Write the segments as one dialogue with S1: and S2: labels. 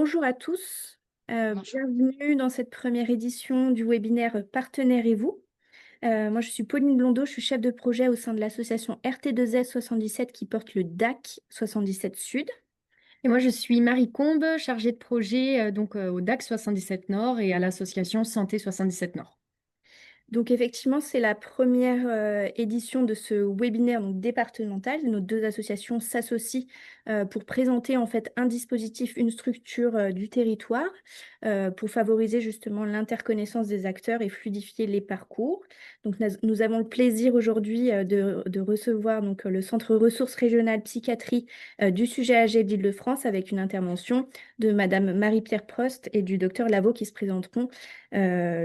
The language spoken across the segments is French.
S1: Bonjour à tous,
S2: Bonjour.
S1: bienvenue dans cette première édition du webinaire Partenaires et vous. Moi, je suis Pauline Blondeau, je suis chef de projet au sein de l'association RT2S 77 qui porte le DAC 77 Sud.
S3: Et moi, je suis Marie Combe, chargée de projet au DAC 77 Nord et à l'association Santé 77 Nord.
S1: Donc effectivement, c'est la première édition de ce webinaire donc, départemental. Nos deux associations s'associent pour présenter en fait un dispositif, une structure du territoire pour favoriser justement l'interconnaissance des acteurs et fluidifier les parcours. Donc nous avons le plaisir aujourd'hui de recevoir donc, le Centre ressources régionales psychiatrie du sujet âgé d'Île-de-France avec une intervention de Madame Marie-Pierre Prost et du docteur Lavaux qui se présenteront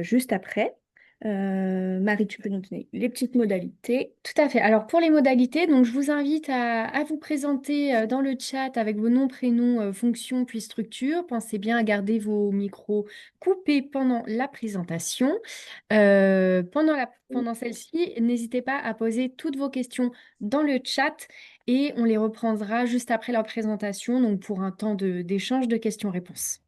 S1: juste après. Marie, tu peux nous donner les petites modalités.
S3: Tout à fait. Alors pour les modalités, donc je vous invite à vous présenter dans le chat avec vos noms, prénoms, fonctions puis structures. Pensez bien à garder vos micros coupés pendant la présentation. Pendant celle-ci, n'hésitez pas à poser toutes vos questions dans le chat et on les reprendra juste après la présentation, donc pour un temps d'échange de questions-réponses.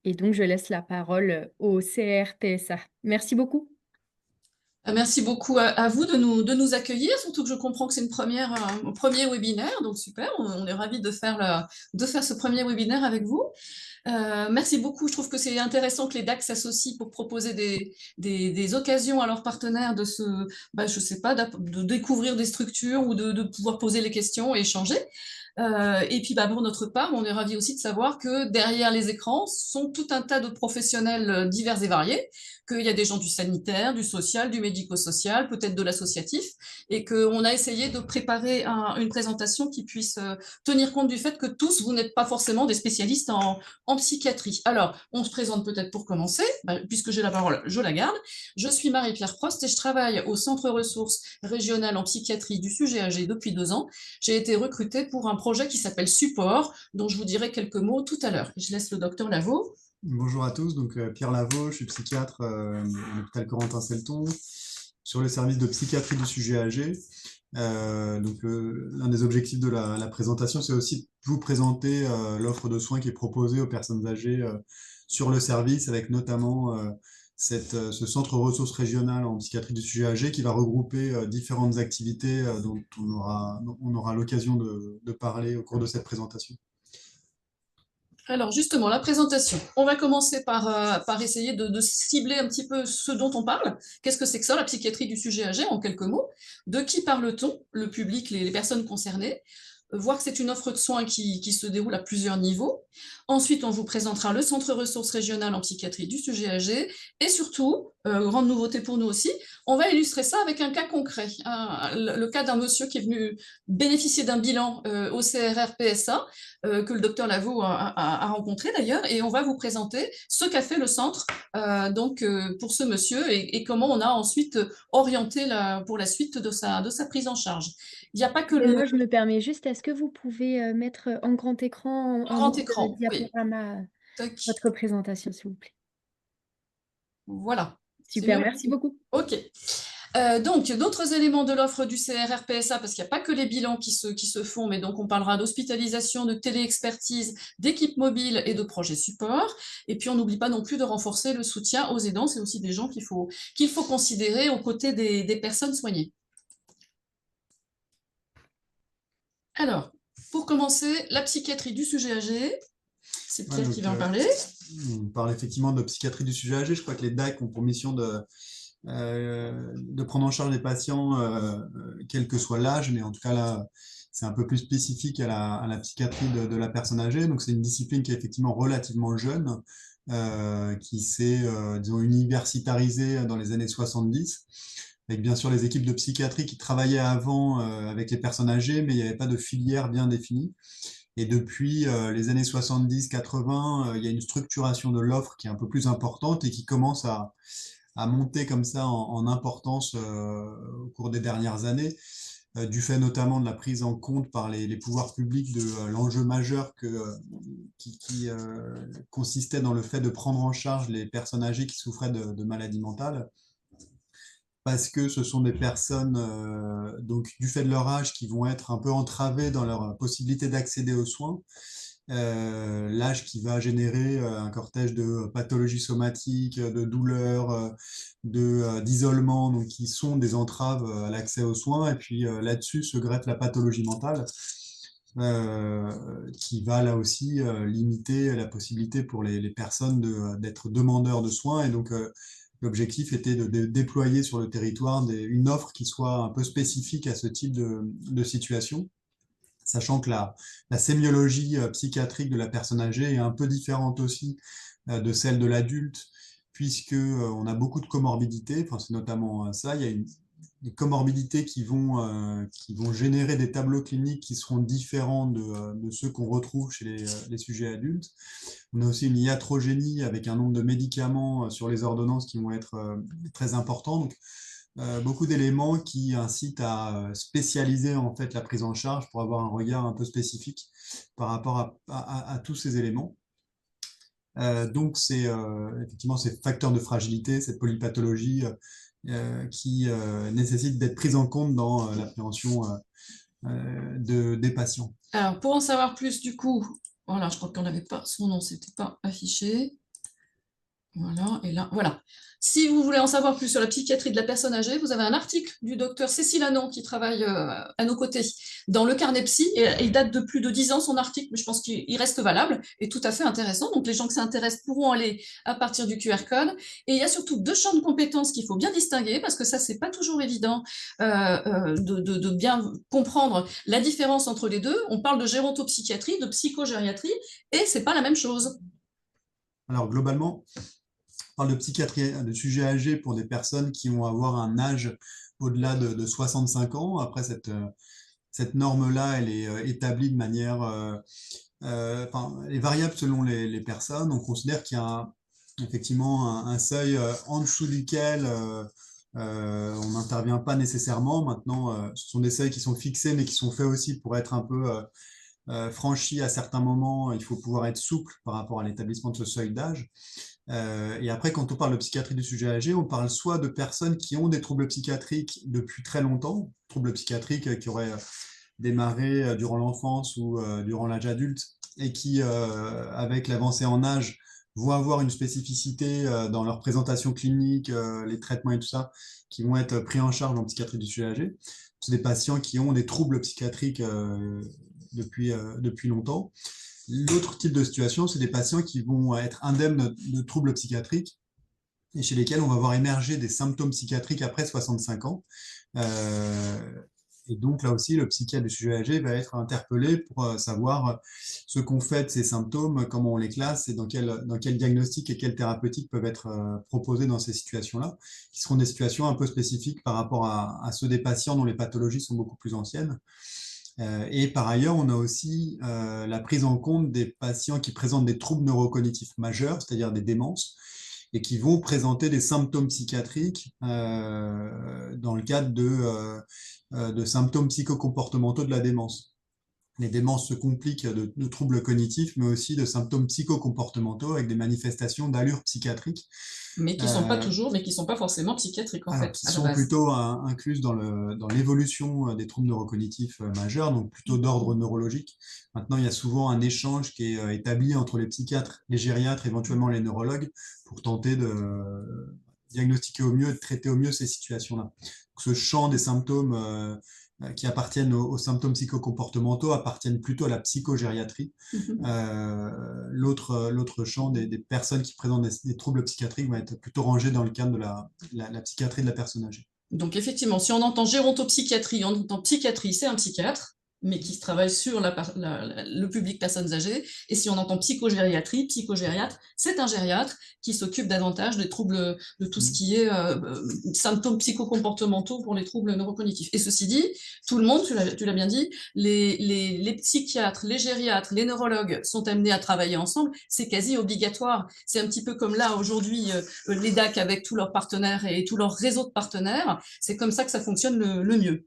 S3: Et donc, je laisse la parole au CRPSA. Merci beaucoup.
S2: Merci beaucoup à vous de nous accueillir, surtout que je comprends que c'est un premier webinaire, donc super, on est ravis de faire ce premier webinaire avec vous. Merci beaucoup, je trouve que c'est intéressant que les DAC s'associent pour proposer des occasions à leurs partenaires je sais pas, de découvrir des structures ou de pouvoir poser les questions et échanger. Et puis pour notre part, on est ravis aussi de savoir que derrière les écrans sont tout un tas de professionnels divers et variés, qu'il y a des gens du sanitaire, du social, du médico-social, peut-être de l'associatif, et qu'on a essayé de préparer une présentation qui puisse tenir compte du fait que tous, vous n'êtes pas forcément des spécialistes en psychiatrie. Alors, on se présente peut-être pour commencer, puisque j'ai la parole, je la garde. Je suis Marie-Pierre Prost et je travaille au Centre ressources régional en psychiatrie du sujet âgé depuis 2 ans. J'ai été recrutée pour un projet qui s'appelle Support, dont je vous dirai quelques mots tout à l'heure. Je laisse le docteur Lavaux.
S4: Bonjour à tous, donc Pierre Lavaux, je suis psychiatre à l'hôpital Corentin-Selton sur le service de psychiatrie du sujet âgé. L'un des objectifs de la présentation, c'est aussi de vous présenter l'offre de soins qui est proposée aux personnes âgées sur le service, avec notamment ce centre ressources régionales en psychiatrie du sujet âgé qui va regrouper différentes activités dont on aura l'occasion de parler au cours de cette présentation.
S2: Alors justement, la présentation. On va commencer par essayer de cibler un petit peu ce dont on parle. Qu'est-ce que c'est que ça, la psychiatrie du sujet âgé, en quelques mots? De qui parle-t-on? Le public, les personnes concernées. Voir que c'est une offre de soins qui se déroule à plusieurs niveaux. Ensuite, on vous présentera le Centre ressources régionales en psychiatrie du sujet âgé. Et surtout, grande nouveauté pour nous aussi, on va illustrer ça avec un cas concret. Le cas d'un monsieur qui est venu bénéficier d'un bilan au CRR-PSA, que le docteur Lavaux a rencontré d'ailleurs, et on va vous présenter ce qu'a fait le centre pour ce monsieur et comment on a ensuite orienté pour la suite de sa prise en charge. Il n'y a pas que
S3: Et
S2: le
S3: moi, je me permets juste, est-ce que vous pouvez mettre en grand écran, en
S2: grand
S3: mode
S2: écran. Oui.
S3: diaporama,
S2: Tac.
S3: votre présentation, s'il vous plaît?
S2: Voilà. C'est
S3: Super,
S2: mieux.
S3: merci beaucoup.
S2: OK. Donc, d'autres éléments de l'offre du CRR-PSA, parce qu'il n'y a pas que les bilans qui se font, mais donc on parlera d'hospitalisation, de téléexpertise, d'équipes mobiles et de projets support. Et puis, on n'oublie pas non plus de renforcer le soutien aux aidants. C'est aussi des gens qu'il faut considérer aux côtés des personnes soignées. Alors, pour commencer, la psychiatrie du sujet âgé. C'est Pierre qui va en parler.
S4: On parle effectivement de psychiatrie du sujet âgé. Je crois que les DAC ont pour mission de prendre en charge les patients, quel que soit l'âge, mais en tout cas là, c'est un peu plus spécifique à la psychiatrie de la personne âgée. Donc c'est une discipline qui est effectivement relativement jeune, qui s'est, disons, universitarisée dans les années 70, avec bien sûr les équipes de psychiatrie qui travaillaient avant avec les personnes âgées, mais il n'y avait pas de filière bien définie. Et depuis les années 70-80, il y a une structuration de l'offre qui est un peu plus importante et qui commence à monter comme ça en importance au cours des dernières années, du fait notamment de la prise en compte par les pouvoirs publics de l'enjeu majeur qui consistait dans le fait de prendre en charge les personnes âgées qui souffraient de maladies mentales, parce que ce sont des personnes, donc du fait de leur âge, qui vont être un peu entravées dans leur possibilité d'accéder aux soins. l'âge qui va générer un cortège de pathologies somatiques, de douleurs, d'isolement, donc qui sont des entraves à l'accès aux soins. Et puis là-dessus se greffe la pathologie mentale, qui va là aussi limiter la possibilité pour les personnes d'être demandeurs de soins. Et donc l'objectif était de déployer sur le territoire une offre qui soit un peu spécifique à ce type de situation, sachant que la sémiologie psychiatrique de la personne âgée est un peu différente aussi de celle de l'adulte, puisque on a beaucoup de comorbidités. Enfin, c'est notamment ça. Il y a des comorbidités qui vont générer des tableaux cliniques qui seront différents de ceux qu'on retrouve chez les sujets adultes. On a aussi une iatrogénie avec un nombre de médicaments sur les ordonnances qui vont être très importants. Donc, beaucoup d'éléments qui incitent à spécialiser en fait la prise en charge pour avoir un regard un peu spécifique par rapport à tous ces éléments. Donc, c'est effectivement ces facteurs de fragilité, cette polypathologie qui nécessite d'être prise en compte dans l'appréhension des patients.
S2: Alors, pour en savoir plus, du coup, voilà, je crois qu'on n'avait pas son nom, c'était pas affiché. Voilà, et là, voilà. Si vous voulez en savoir plus sur la psychiatrie de la personne âgée, vous avez un article du docteur Cécile Hanon qui travaille à nos côtés dans le carnet psy, et il date de plus de 10 ans son article, mais je pense qu'il reste valable et tout à fait intéressant. Donc les gens que ça intéresse pourront aller à partir du QR code. Et il y a surtout 2 champs de compétences qu'il faut bien distinguer, parce que ça, c'est pas toujours évident de bien comprendre la différence entre les deux. On parle de gérontopsychiatrie, de psychogériatrie, et c'est pas la même chose.
S4: Alors globalement, on parle de psychiatrie, de sujets âgés pour des personnes qui vont avoir un âge au-delà de 65 ans. Après, cette norme-là, elle est établie de manière... elle est variable selon les personnes. On considère qu'il y a effectivement un seuil en dessous duquel on n'intervient pas nécessairement. Maintenant, ce sont des seuils qui sont fixés, mais qui sont faits aussi pour être un peu... franchis à certains moments. Il faut pouvoir être souple par rapport à l'établissement de ce seuil d'âge. Et après, quand on parle de psychiatrie du sujet âgé, on parle soit de personnes qui ont des troubles psychiatriques depuis très longtemps, troubles psychiatriques qui auraient démarré durant l'enfance ou durant l'âge adulte, et qui, avec l'avancée en âge, vont avoir une spécificité dans leur présentation clinique, les traitements et tout ça, qui vont être pris en charge en psychiatrie du sujet âgé. C'est des patients qui ont des troubles psychiatriques depuis longtemps. L'autre type de situation, c'est des patients qui vont être indemnes de troubles psychiatriques et chez lesquels on va voir émerger des symptômes psychiatriques après 65 ans. Et donc là aussi, le psychiatre du sujet âgé va être interpellé pour savoir ce qu'on fait de ces symptômes, comment on les classe et dans quel diagnostic et quelle thérapeutique peuvent être proposés dans ces situations-là, qui seront des situations un peu spécifiques par rapport à ceux des patients dont les pathologies sont beaucoup plus anciennes. Et par ailleurs, on a aussi la prise en compte des patients qui présentent des troubles neurocognitifs majeurs, c'est-à-dire des démences, et qui vont présenter des symptômes psychiatriques dans le cadre de symptômes psychocomportementaux de la démence. Les démences se compliquent de troubles cognitifs, mais aussi de symptômes psychocomportementaux avec des manifestations d'allure psychiatrique.
S2: Mais qui ne sont pas toujours, mais qui ne sont pas forcément psychiatriques, en fait.
S4: Qui sont plutôt incluses dans l'évolution des troubles neurocognitifs majeurs, donc plutôt d'ordre neurologique. Maintenant, il y a souvent un échange qui est établi entre les psychiatres, les gériatres, éventuellement les neurologues, pour tenter de diagnostiquer au mieux, de traiter au mieux ces situations-là. Ce champ des symptômes qui appartiennent aux symptômes psychocomportementaux appartiennent plutôt à la psychogériatrie. L'autre champ des personnes qui présentent des troubles psychiatriques va être plutôt rangé dans le cadre de la psychiatrie de la personne âgée.
S2: Donc effectivement, si on entend gérontopsychiatrie, on entend psychiatrie, c'est un psychiatre, mais qui travaille sur le public personnes âgées. Et si on entend psychogériatrie, psychogériatre, c'est un gériatre qui s'occupe davantage des troubles, de tout ce qui est symptômes psychocomportementaux pour les troubles neurocognitifs. Et ceci dit, tout le monde, tu l'as bien dit, les psychiatres, les gériatres, les neurologues sont amenés à travailler ensemble. C'est quasi obligatoire. C'est un petit peu comme là, aujourd'hui, les DAC avec tous leurs partenaires et tout leur réseau de partenaires. C'est comme ça que ça fonctionne le mieux.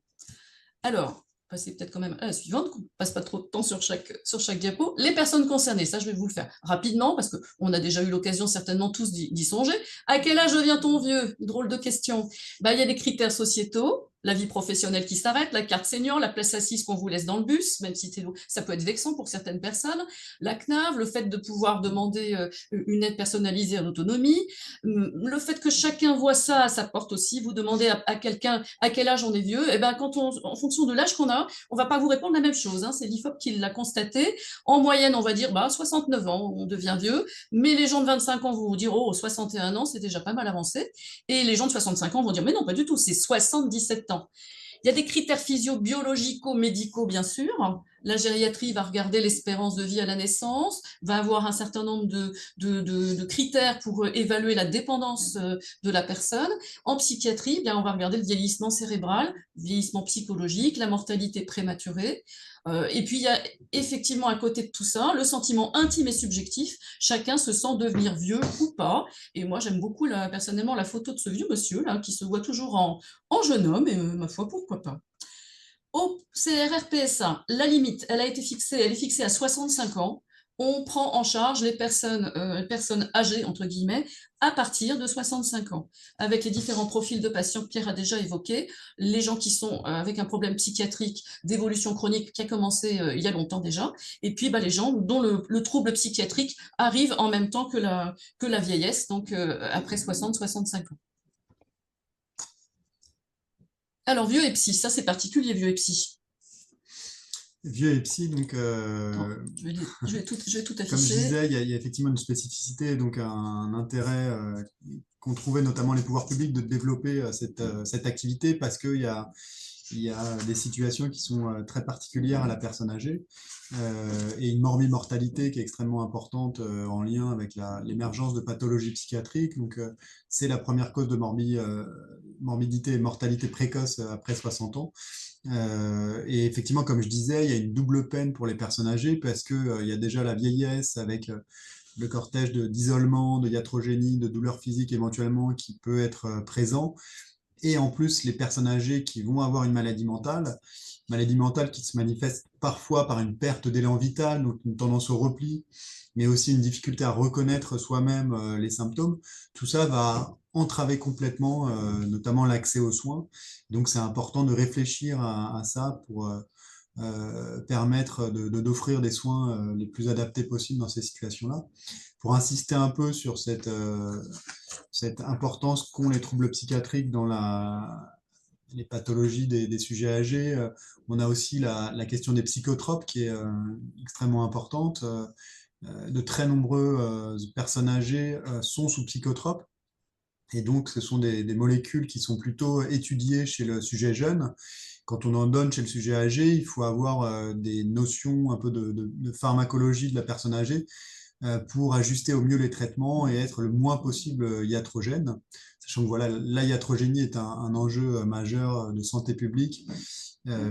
S2: Alors, passer peut-être quand même à la suivante, qu'on ne passe pas trop de temps sur chaque diapo. Les personnes concernées, ça je vais vous le faire rapidement parce qu'on a déjà eu l'occasion certainement tous d'y songer. À quel âge devient-on vieux? Drôle de question. Il y a des critères sociétaux, la vie professionnelle qui s'arrête, la carte senior, la place assise qu'on vous laisse dans le bus, même si ça peut être vexant pour certaines personnes, la CNAV, le fait de pouvoir demander une aide personnalisée en autonomie, le fait que chacun voit ça, ça porte aussi, vous demandez à quelqu'un à quel âge on est vieux, et ben en fonction de l'âge qu'on a, on va pas vous répondre la même chose, hein, c'est l'IFOP qui l'a constaté. En moyenne, on va dire 69 ans, on devient vieux, mais les gens de 25 ans vont vous dire, oh, 61 ans, c'est déjà pas mal avancé. Et les gens de 65 ans vont dire, mais non, pas du tout, c'est 77 ans. Il y a des critères physio-biologico-médicaux, bien sûr. La gériatrie va regarder l'espérance de vie à la naissance, va avoir un certain nombre de critères pour évaluer la dépendance de la personne. En psychiatrie, bien, on va regarder le vieillissement cérébral, le vieillissement psychologique, la mortalité prématurée. Et puis, il y a effectivement à côté de tout ça, le sentiment intime et subjectif. Chacun se sent devenir vieux ou pas. Et moi, j'aime beaucoup personnellement la photo de ce vieux monsieur là, qui se voit toujours en jeune homme, et ma foi, pourquoi pas. Au CRR-PSA, la limite, elle est fixée à 65 ans. On prend en charge les personnes âgées, entre guillemets, à partir de 65 ans, avec les différents profils de patients que Pierre a déjà évoqués, les gens qui sont avec un problème psychiatrique d'évolution chronique qui a commencé il y a longtemps déjà, et puis les gens dont le trouble psychiatrique arrive en même temps que la vieillesse, donc après 60-65 ans. Alors, vieux et psy, ça c'est particulier, vieux et psy.
S4: Vieux et psy, donc
S2: je vais tout afficher.
S4: comme je disais, il y a effectivement une spécificité, donc un intérêt qu'ont trouvé notamment les pouvoirs publics de développer cette activité, parce qu'il y a des situations qui sont très particulières à la personne âgée et une morbimortalité qui est extrêmement importante en lien avec l'émergence de pathologies psychiatriques. Donc, c'est la première cause de morbidité et mortalité précoce après 60 ans. Et effectivement, comme je disais, il y a une double peine pour les personnes âgées parce qu'il y a déjà la vieillesse avec le cortège d'isolement, de iatrogénie, de douleurs physiques éventuellement qui peut être présent. Et en plus, les personnes âgées qui vont avoir une maladie mentale qui se manifeste parfois par une perte d'élan vital, donc une tendance au repli, mais aussi une difficulté à reconnaître soi-même les symptômes, tout ça va entraver complètement, notamment l'accès aux soins. Donc c'est important de réfléchir à ça pour permettre d'offrir des soins les plus adaptés possibles dans ces situations-là. Pour insister un peu sur cette importance qu'ont les troubles psychiatriques dans les pathologies des sujets âgés, on a aussi la question des psychotropes qui est extrêmement importante. De très nombreuses personnes âgées sont sous psychotropes. Et donc, ce sont des molécules qui sont plutôt étudiées chez le sujet jeune. Quand on en donne chez le sujet âgé, il faut avoir des notions un peu de pharmacologie de la personne âgée pour ajuster au mieux les traitements et être le moins possible iatrogène. Sachant que voilà, la iatrogénie est un enjeu majeur de santé publique,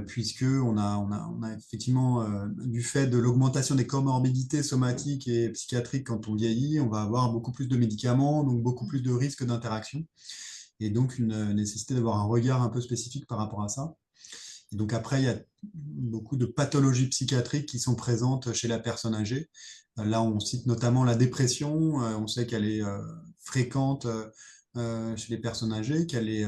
S4: puisqu'on a effectivement, du fait de l'augmentation des comorbidités somatiques et psychiatriques quand on vieillit, on va avoir beaucoup plus de médicaments, donc beaucoup plus de risques d'interaction, et donc une nécessité d'avoir un regard un peu spécifique par rapport à ça. Et donc après, il y a beaucoup de pathologies psychiatriques qui sont présentes chez la personne âgée. Là, on cite notamment la dépression. On sait qu'elle est fréquente chez les personnes âgées, qu'elle est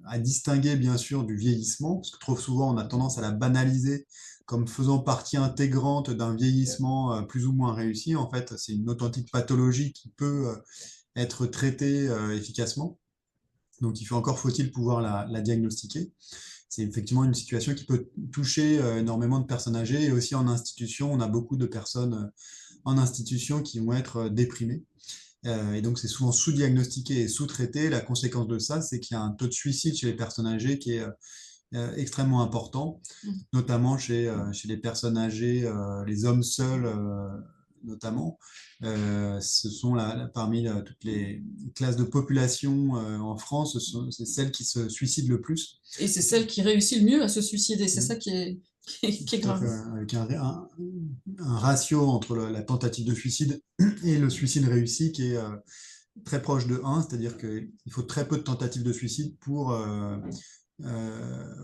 S4: à distinguer bien sûr du vieillissement, parce que trop souvent on a tendance à la banaliser comme faisant partie intégrante d'un vieillissement plus ou moins réussi. En fait, c'est une authentique pathologie qui peut être traitée efficacement. Donc, faut-il pouvoir la diagnostiquer. C'est effectivement une situation qui peut toucher énormément de personnes âgées, et aussi en institution, on a beaucoup de personnes en institution qui vont être déprimées. Et donc, c'est souvent sous-diagnostiqué et sous-traité. La conséquence de ça, c'est qu'il y a un taux de suicide chez les personnes âgées qui est extrêmement important, notamment chez les personnes âgées, les hommes seuls notamment. Ce sont parmi toutes les classes de population en France, c'est celles qui se suicident le plus.
S2: Et c'est celle qui réussit le mieux à se suicider, c'est ça qui est grave.
S4: Avec un ratio entre la tentative de suicide et le suicide réussi qui est très proche de 1, c'est-à-dire qu'il faut très peu de tentatives de suicide pour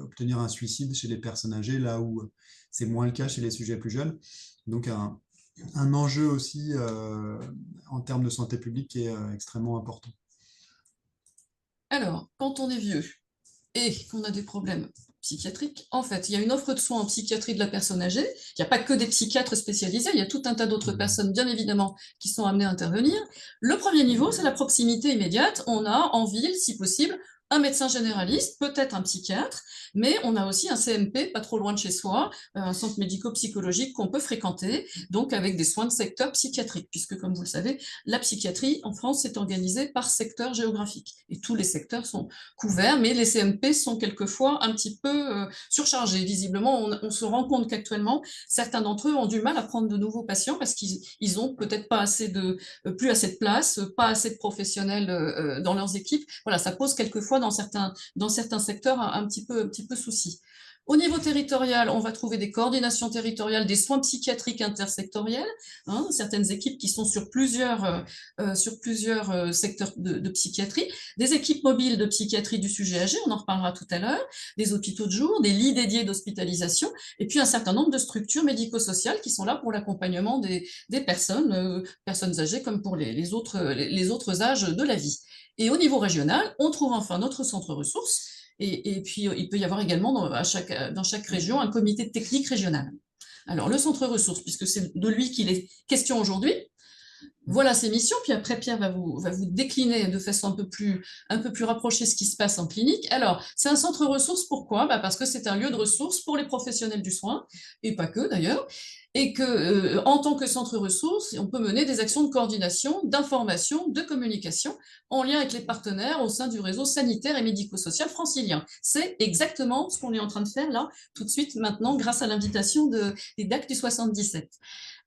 S4: obtenir un suicide chez les personnes âgées, là où c'est moins le cas chez les sujets plus jeunes. Donc un enjeu aussi en termes de santé publique qui est extrêmement important.
S2: Alors, quand on est vieux, et qu'on a des problèmes psychiatriques, en fait, il y a une offre de soins en psychiatrie de la personne âgée. Il n'y a pas que des psychiatres spécialisés, il y a tout un tas d'autres personnes, bien évidemment, qui sont amenées à intervenir. Le premier niveau, c'est la proximité immédiate. On a en ville, si possible, un médecin généraliste, peut-être un psychiatre, mais on a aussi un CMP pas trop loin de chez soi, un centre médico-psychologique qu'on peut fréquenter, donc avec des soins de secteur psychiatrique, puisque comme vous le savez, la psychiatrie en France est organisée par secteur géographique, et tous les secteurs sont couverts, mais les CMP sont quelquefois un petit peu surchargés. Visiblement, on se rend compte qu'actuellement, certains d'entre eux ont du mal à prendre de nouveaux patients parce qu'ils ont peut-être pas assez plus assez de place, pas assez de professionnels dans leurs équipes. Voilà, ça pose quelquefois dans certains secteurs un petit peu souci. Au niveau territorial, on va trouver des coordinations territoriales, des soins psychiatriques intersectoriels, certaines équipes qui sont sur plusieurs secteurs de psychiatrie, des équipes mobiles de psychiatrie du sujet âgé, on en reparlera tout à l'heure, des hôpitaux de jour, des lits dédiés d'hospitalisation, et puis un certain nombre de structures médico-sociales qui sont là pour l'accompagnement des personnes âgées comme pour les autres âges de la vie. Et au niveau régional, on trouve enfin notre centre ressources, et puis il peut y avoir également dans chaque région un comité technique régional. Alors le centre ressources, puisque c'est de lui qu'il est question aujourd'hui, voilà ses missions, puis après Pierre va vous décliner de façon un peu plus rapprochée ce qui se passe en clinique. Alors, c'est un centre ressources, pourquoi? Parce que c'est un lieu de ressources pour les professionnels du soin, et pas que d'ailleurs, et que en tant que centre ressources, on peut mener des actions de coordination, d'information, de communication, en lien avec les partenaires au sein du réseau sanitaire et médico-social francilien. C'est exactement ce qu'on est en train de faire là, tout de suite, maintenant, grâce à l'invitation des DAC du 77.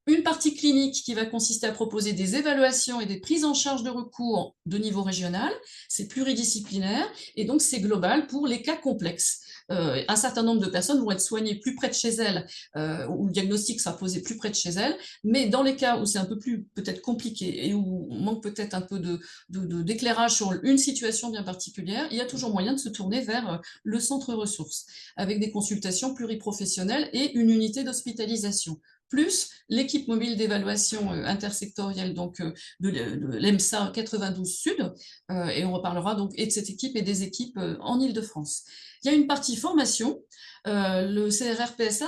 S2: Une partie clinique qui va consister à proposer des évaluations et des prises en charge de recours de niveau régional. C'est pluridisciplinaire et donc c'est global pour les cas complexes. Un certain nombre de personnes vont être soignées plus près de chez elles, où le diagnostic sera posé plus près de chez elles, mais dans les cas où c'est un peu plus peut-être compliqué et où on manque peut-être un peu d'éclairage sur une situation bien particulière, il y a toujours moyen de se tourner vers le centre ressources, avec des consultations pluriprofessionnelles et une unité d'hospitalisation, plus l'équipe mobile d'évaluation intersectorielle donc, de l'EMSA 92 Sud, et on reparlera donc et de cette équipe et des équipes en Île-de-France. Il y a une partie formation. Le CRRPSA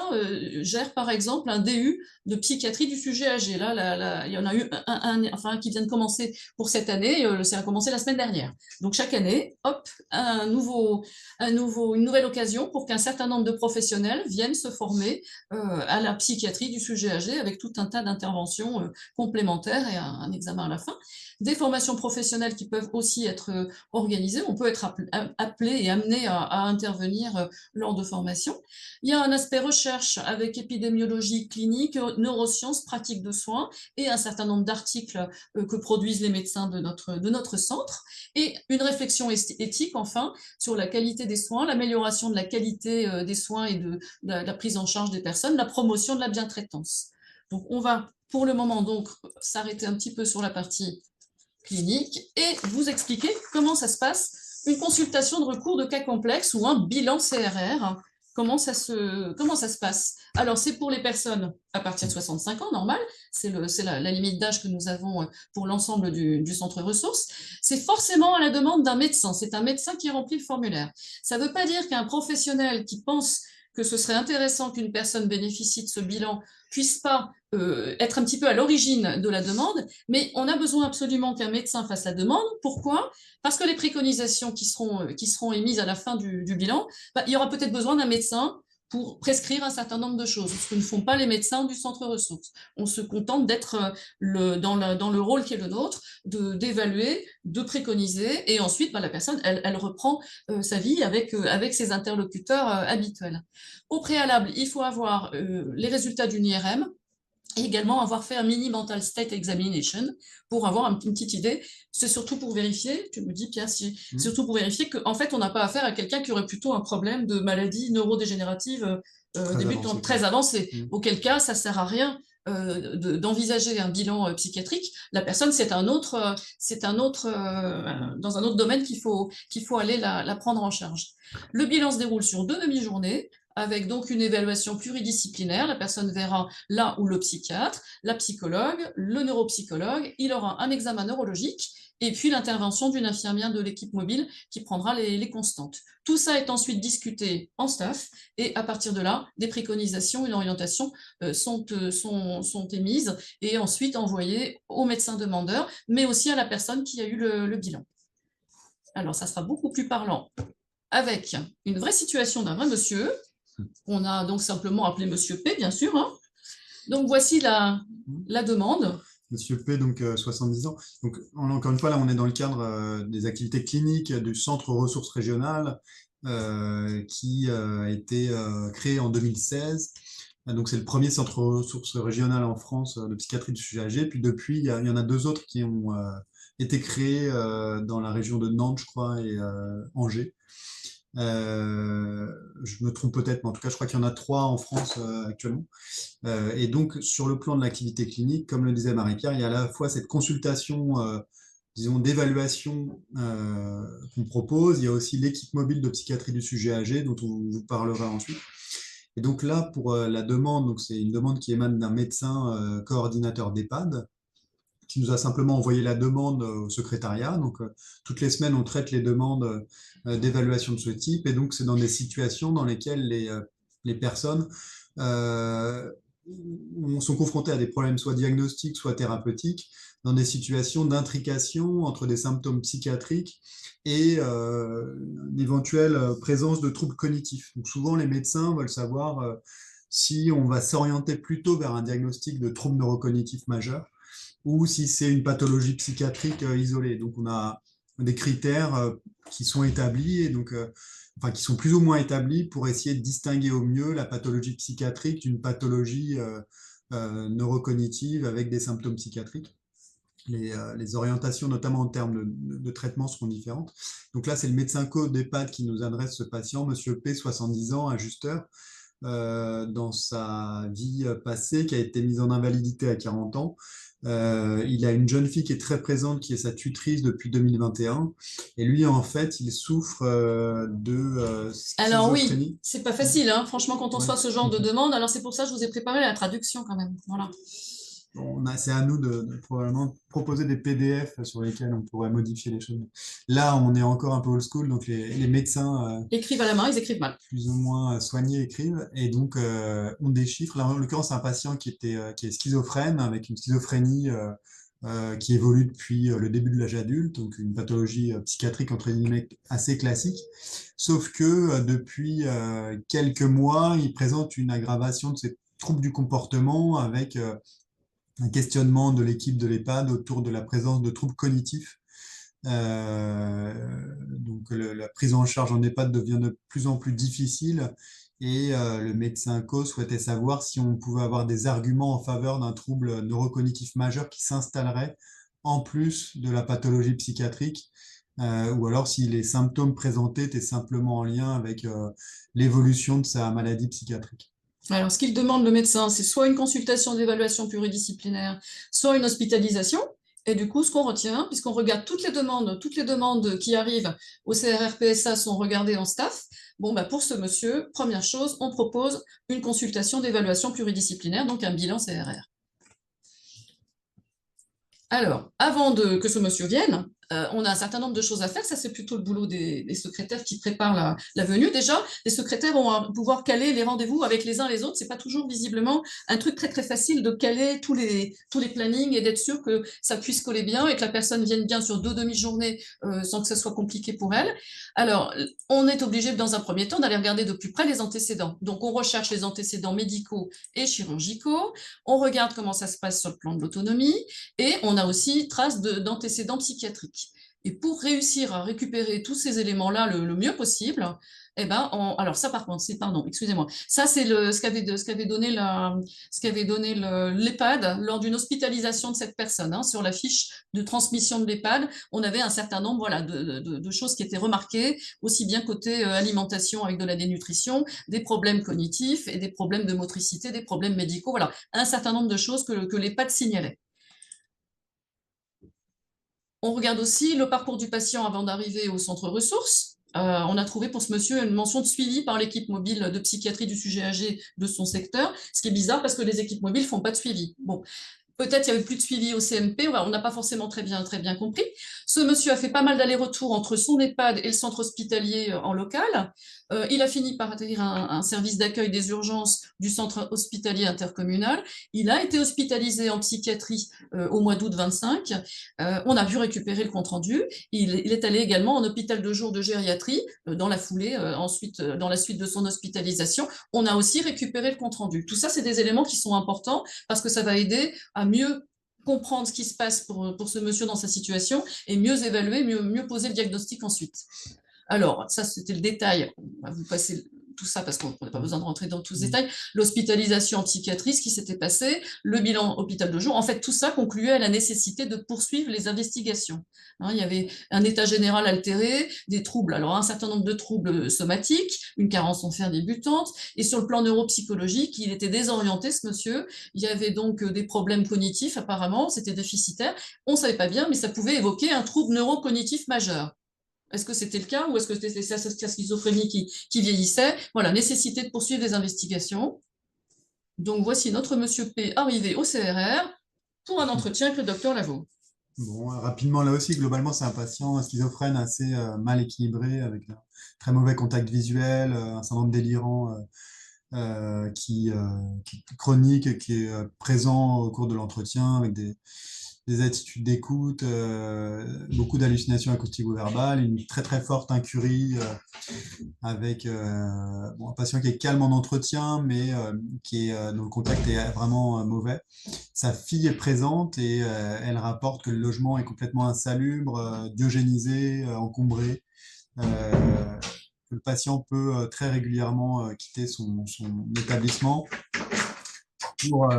S2: gère par exemple un DU de psychiatrie du sujet âgé. Là, il y en a eu un qui vient de commencer pour cette année, ça a commencé la semaine dernière. Donc chaque année, hop, une nouvelle occasion pour qu'un certain nombre de professionnels viennent se former à la psychiatrie du sujet âgé avec tout un tas d'interventions complémentaires et un examen à la fin. Des formations professionnelles qui peuvent aussi être organisées. On peut être appelé et amené à intervenir lors de formations. Il y a un aspect recherche avec épidémiologie clinique, neurosciences, pratique de soins et un certain nombre d'articles que produisent les médecins de notre centre. Et une réflexion éthique, enfin, sur la qualité des soins, l'amélioration de la qualité des soins et de la prise en charge des personnes, la promotion de la bientraitance. Donc, on va pour le moment donc s'arrêter un petit peu sur la partie clinique et vous expliquer comment ça se passe, une consultation de recours de cas complexes ou un bilan CRR. Comment ça se passe? Alors, c'est pour les personnes à partir de 65 ans, normal, c'est la limite d'âge que nous avons pour l'ensemble du centre ressources. C'est forcément à la demande d'un médecin, c'est un médecin qui remplit le formulaire. Ça ne veut pas dire qu'un professionnel qui pense que ce serait intéressant qu'une personne bénéficie de ce bilan puisse pas être un petit peu à l'origine de la demande, mais on a besoin absolument qu'un médecin fasse la demande. Pourquoi? Parce que les préconisations qui seront émises à la fin du bilan, il y aura peut-être besoin d'un médecin pour prescrire un certain nombre de choses, ce que ne font pas les médecins du centre ressources. On se contente d'être dans le rôle qui est le nôtre, d'évaluer, de préconiser, et ensuite la personne, elle reprend sa vie avec ses interlocuteurs habituels. Au préalable, il faut avoir les résultats d'une IRM, et également avoir fait un mini mental state examination pour avoir une petite idée. C'est surtout pour vérifier, tu me dis Pierre, surtout pour vérifier qu'en fait on n'a pas affaire à quelqu'un qui aurait plutôt un problème de maladie neurodégénérative débutant très avancé, auquel cas ça sert à rien d'envisager un bilan psychiatrique. La personne, c'est dans un autre domaine qu'il faut aller la prendre en charge. Le bilan se déroule sur 2 demi-journées avec donc une évaluation pluridisciplinaire. La personne verra là où le psychiatre, la psychologue, le neuropsychologue, il aura un examen neurologique et puis l'intervention d'une infirmière de l'équipe mobile qui prendra les constantes. Tout ça est ensuite discuté en staff et à partir de là, des préconisations, une orientation sont émises et ensuite envoyées au médecin demandeur, mais aussi à la personne qui a eu le bilan. Alors, ça sera beaucoup plus parlant avec une vraie situation d'un vrai monsieur. On a donc simplement appelé Monsieur P, bien sûr. Hein. Donc, voici la demande.
S4: Monsieur P, donc 70 ans. Donc, encore une fois, là, on est dans le cadre des activités cliniques du Centre ressources régionales qui a été créé en 2016. Donc, c'est le premier centre ressources régionales en France de psychiatrie du sujet âgé. Puis depuis, il y en a 2 autres qui ont été créés dans la région de Nantes, je crois, et Angers. Je me trompe peut-être, mais en tout cas, je crois qu'il y en a 3 en France actuellement. Et donc, sur le plan de l'activité clinique, comme le disait Marie-Pierre, il y a à la fois cette consultation, disons, d'évaluation qu'on propose. Il y a aussi l'équipe mobile de psychiatrie du sujet âgé, dont on vous parlera ensuite. Et donc là, pour la demande, donc c'est une demande qui émane d'un médecin coordinateur d'EHPAD, qui nous a simplement envoyé la demande au secrétariat. Donc, toutes les semaines, on traite les demandes d'évaluation de ce type. Et donc, c'est dans des situations dans lesquelles les personnes sont confrontées à des problèmes soit diagnostiques, soit thérapeutiques, dans des situations d'intrication entre des symptômes psychiatriques et une éventuelle présence de troubles cognitifs. Donc, souvent, les médecins veulent savoir si on va s'orienter plutôt vers un diagnostic de troubles neurocognitifs majeurs ou si c'est une pathologie psychiatrique isolée. Donc, on a des critères qui sont établis, et donc, enfin, qui sont plus ou moins établis pour essayer de distinguer au mieux la pathologie psychiatrique d'une pathologie neurocognitive avec des symptômes psychiatriques. Les orientations, notamment en termes de traitement, seront différentes. Donc là, c'est le médecin co d'EHPAD qui nous adresse ce patient, Monsieur P, 70 ans, ajusteur, dans sa vie passée, qui a été mise en invalidité à 40 ans. Il a une jeune fille qui est très présente, qui est sa tutrice depuis 2021. Et lui, en fait, il souffre de
S2: Alors oui,
S4: schizophrénie.
S2: c'est pas facile, hein, franchement, quand on
S4: Ouais.
S2: soit ce genre de demande. Alors c'est pour ça que je vous ai préparé la traduction quand même. Voilà.
S4: Bon, c'est à nous de probablement proposer des PDF sur lesquels on pourrait modifier les choses. Là, on est encore un peu old school, donc les médecins
S2: Écrivent à la main, ils écrivent mal.
S4: plus ou moins soignés écrivent, et donc ont des chiffres. Là, en l'occurrence, c'est un patient qui est schizophrène, avec une schizophrénie qui évolue depuis le début de l'âge adulte, donc une pathologie psychiatrique entre guillemets assez classique, sauf que depuis quelques mois, il présente une aggravation de ces troubles du comportement avec un questionnement de l'équipe de l'EHPAD autour de la présence de troubles cognitifs. Donc la prise en charge en EHPAD devient de plus en plus difficile, et le médecin co souhaitait savoir si on pouvait avoir des arguments en faveur d'un trouble neurocognitif majeur qui s'installerait en plus de la pathologie psychiatrique, ou alors si les symptômes présentés étaient simplement en lien avec l'évolution de sa maladie psychiatrique.
S2: Alors, ce qu'il demande le médecin, c'est soit une consultation d'évaluation pluridisciplinaire, soit une hospitalisation. Et du coup, ce qu'on retient, puisqu'on regarde toutes les demandes qui arrivent au CRRPSA sont regardées en staff. Bon, bah pour ce monsieur, première chose, on propose une consultation d'évaluation pluridisciplinaire, donc un bilan CRR. Alors, avant que ce monsieur vienne, on a un certain nombre de choses à faire. Ça, c'est plutôt le boulot des secrétaires qui préparent la venue. Déjà, les secrétaires vont pouvoir caler les rendez-vous avec les uns les autres. C'est pas toujours visiblement un truc très, très facile de caler tous les plannings et d'être sûr que ça puisse coller bien et que la personne vienne bien sur 2 demi-journées sans que ça soit compliqué pour elle. Alors, on est obligé, dans un premier temps, d'aller regarder de plus près les antécédents. Donc, on recherche les antécédents médicaux et chirurgicaux. On regarde comment ça se passe sur le plan de l'autonomie et on a aussi trace d'antécédents psychiatriques. Et pour réussir à récupérer tous ces éléments-là le mieux possible, eh ben, alors ça par contre, excusez-moi, ça c'est ce qu'avait donné l'EHPAD lors d'une hospitalisation de cette personne. Hein, sur la fiche de transmission de l'EHPAD, on avait un certain nombre voilà, de choses qui étaient remarquées, aussi bien côté alimentation avec de la dénutrition, des problèmes cognitifs et des problèmes de motricité, des problèmes médicaux, voilà, un certain nombre de choses que l'EHPAD signalait. On regarde aussi le parcours du patient avant d'arriver au centre ressources. on a trouvé pour ce monsieur une mention de suivi par l'équipe mobile de psychiatrie du sujet âgé de son secteur, ce qui est bizarre parce que les équipes mobiles ne font pas de suivi. Bon, peut-être il n'y avait plus de suivi au CMP, on n'a pas forcément très bien compris. Ce monsieur a fait pas mal d'allers-retours entre son EHPAD et le centre hospitalier en local. Il a fini par atterrir un service d'accueil des urgences du centre hospitalier intercommunal. Il a été hospitalisé en psychiatrie au mois d'août 25. On a pu récupérer le compte-rendu. Il est allé également en hôpital de jour de gériatrie dans la foulée, ensuite dans la suite de son hospitalisation. On a aussi récupéré le compte-rendu. Tout ça, c'est des éléments qui sont importants parce que ça va aider à mieux comprendre ce qui se passe pour ce monsieur dans sa situation et mieux évaluer, mieux poser le diagnostic ensuite. Alors, ça, c'était le détail. On va vous passer tout ça parce qu'on n'a pas besoin de rentrer dans tous ces détails. L'hospitalisation en psychiatrie, ce qui s'était passé, le bilan hôpital de jour. En fait, tout ça concluait à la nécessité de poursuivre les investigations. Il y avait un état général altéré, des troubles, alors un certain nombre de troubles somatiques, une carence en fer débutante, et sur le plan neuropsychologique, il était désorienté, ce monsieur. Il y avait donc des problèmes cognitifs, apparemment, c'était déficitaire. On ne savait pas bien, mais ça pouvait évoquer un trouble neurocognitif majeur. Est-ce que c'était le cas ou est-ce que c'était sa schizophrénie qui vieillissait? Voilà, nécessité de poursuivre les investigations. Donc voici notre monsieur P arrivé au CRR pour un entretien avec le docteur Lavaux.
S4: Bon, rapidement, là aussi, globalement, c'est un patient schizophrène assez mal équilibré, avec un très mauvais contact visuel, un syndrome délirant qui est chronique, qui est présent au cours de l'entretien, avec des attitudes d'écoute, beaucoup d'hallucinations acoustico-verbales, une très très forte incurie avec un patient qui est calme en entretien, mais dont le contact est vraiment mauvais. Sa fille est présente et elle rapporte que le logement est complètement insalubre, diogénisé, encombré. Le patient peut très régulièrement quitter son établissement pour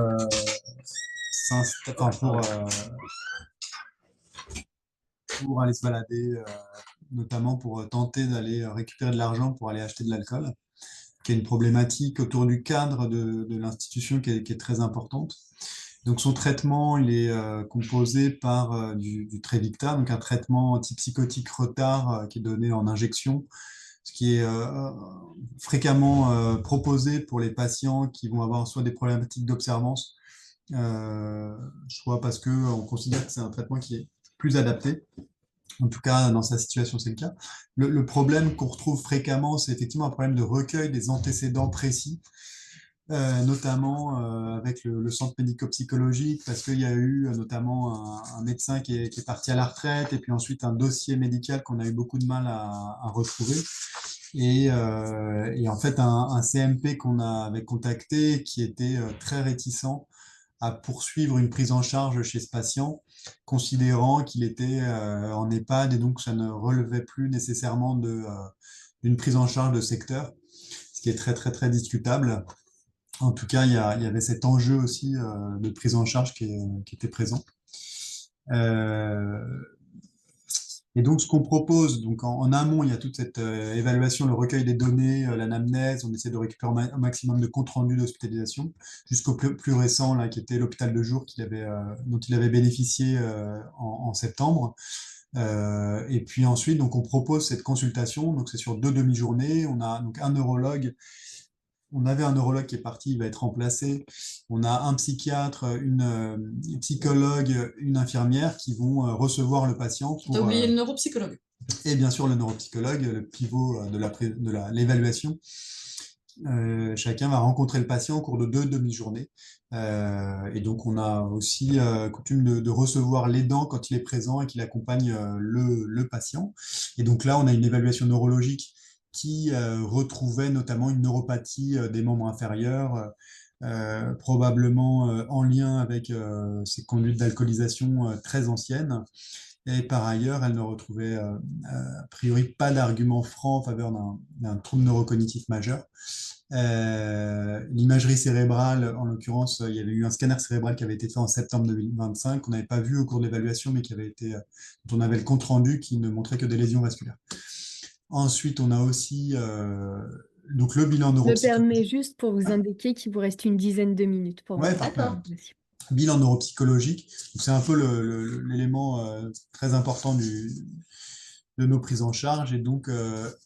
S4: pour aller se balader, notamment pour tenter d'aller récupérer de l'argent pour aller acheter de l'alcool, qui est une problématique autour du cadre de l'institution qui est très importante. Donc son traitement, il est composé par du Trevicta, donc un traitement antipsychotique retard qui est donné en injection, ce qui est fréquemment proposé pour les patients qui vont avoir soit des problématiques d'observance, soit parce qu'on considère que c'est un traitement qui est plus adapté. En tout cas, dans sa situation, c'est le cas. Le problème qu'on retrouve fréquemment, c'est effectivement un problème de recueil des antécédents précis, notamment avec le centre médico-psychologique, parce qu'il y a eu notamment un médecin qui est parti à la retraite, et puis ensuite un dossier médical qu'on a eu beaucoup de mal à retrouver. Et en fait, un CMP qu'on avait contacté qui était très réticent à poursuivre une prise en charge chez ce patient, considérant qu'il était en EHPAD et donc ça ne relevait plus nécessairement d'une prise en charge de secteur, ce qui est très très très discutable. En tout cas, il y avait cet enjeu aussi de prise en charge qui était présent. Et donc, ce qu'on propose, donc en amont, il y a toute cette évaluation, le recueil des données, l'anamnèse, on essaie de récupérer un maximum de compte rendu d'hospitalisation, jusqu'au plus récent, là, qui était l'hôpital de jour dont il avait bénéficié en septembre. Et puis ensuite, donc, on propose cette consultation, donc c'est sur 2 demi-journées. On a donc un neurologue. On avait un neurologue qui est parti, il va être remplacé. On a un psychiatre, une psychologue, une infirmière qui vont recevoir le patient.
S2: Tu as oublié le neuropsychologue.
S4: Et bien sûr le neuropsychologue, le pivot de l'évaluation. Chacun va rencontrer le patient au cours de 2 demi-journées. Et donc on a aussi coutume de recevoir l'aidant quand il est présent et qu'il accompagne le patient. Et donc là, on a une évaluation neurologique qui retrouvait notamment une neuropathie des membres inférieurs, probablement en lien avec ces conduites d'alcoolisation très anciennes. Et par ailleurs, elle ne retrouvait a priori pas d'argument franc en faveur d'un trouble neurocognitif majeur. L'imagerie cérébrale, en l'occurrence, il y avait eu un scanner cérébral qui avait été fait en septembre 2025, qu'on n'avait pas vu au cours de l'évaluation, mais dont on avait le compte rendu qui ne montrait que des lésions vasculaires. Ensuite, on a aussi donc le bilan neuropsychologique.
S3: Je me permets juste pour vous indiquer qu'il vous reste une dizaine de minutes pour
S4: Ouais, bilan neuropsychologique. C'est un peu l'élément très important de nos prises en charge et donc,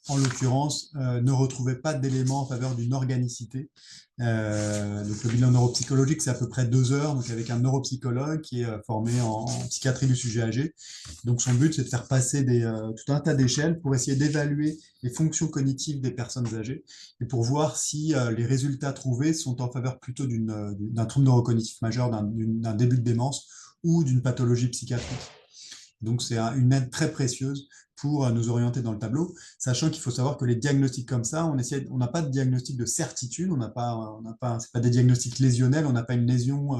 S4: en l'occurrence, ne retrouvait pas d'éléments en faveur d'une organicité. Donc le bilan neuropsychologique, c'est à peu près 2 heures, donc avec un neuropsychologue qui est formé en psychiatrie du sujet âgé. Donc son but, c'est de faire passer tout un tas d'échelles pour essayer d'évaluer les fonctions cognitives des personnes âgées et pour voir si les résultats trouvés sont en faveur plutôt d'un trouble neurocognitif majeur, d'un début de démence ou d'une pathologie psychiatrique. Donc c'est une aide très précieuse pour nous orienter dans le tableau, sachant qu'il faut savoir que les diagnostics comme ça, on n'a pas de diagnostic de certitude, c'est pas des diagnostics lésionnels, on n'a pas une lésion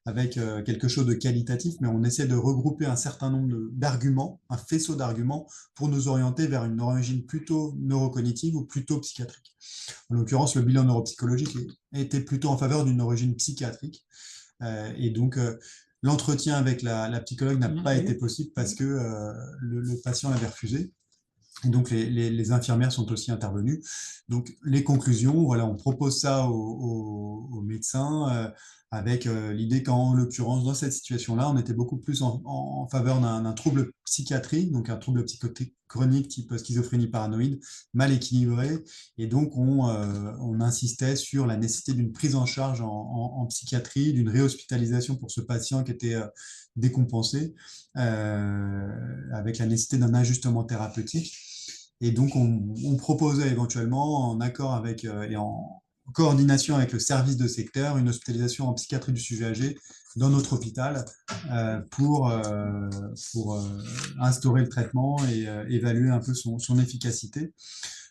S4: avec quelque chose de qualitatif, mais on essaie de regrouper un certain nombre d'arguments, un faisceau d'arguments, pour nous orienter vers une origine plutôt neurocognitive ou plutôt psychiatrique. En l'occurrence, le bilan neuropsychologique était plutôt en faveur d'une origine psychiatrique, et donc l'entretien avec la psychologue n'a pas été possible parce que le patient l'avait refusé. Et donc, les infirmières sont aussi intervenues. Donc, les conclusions, voilà, on propose ça aux médecins avec l'idée qu'en l'occurrence, dans cette situation-là, on était beaucoup plus en faveur d'un trouble psychiatrique, donc un trouble psychotique chronique type schizophrénie paranoïde, mal équilibré. Et donc, on insistait sur la nécessité d'une prise en charge en psychiatrie, d'une réhospitalisation pour ce patient qui était décompensé, avec la nécessité d'un ajustement thérapeutique. Et donc, on proposait éventuellement, en accord avec et en coordination avec le service de secteur, une hospitalisation en psychiatrie du sujet âgé dans notre hôpital pour instaurer le traitement et évaluer un peu son efficacité.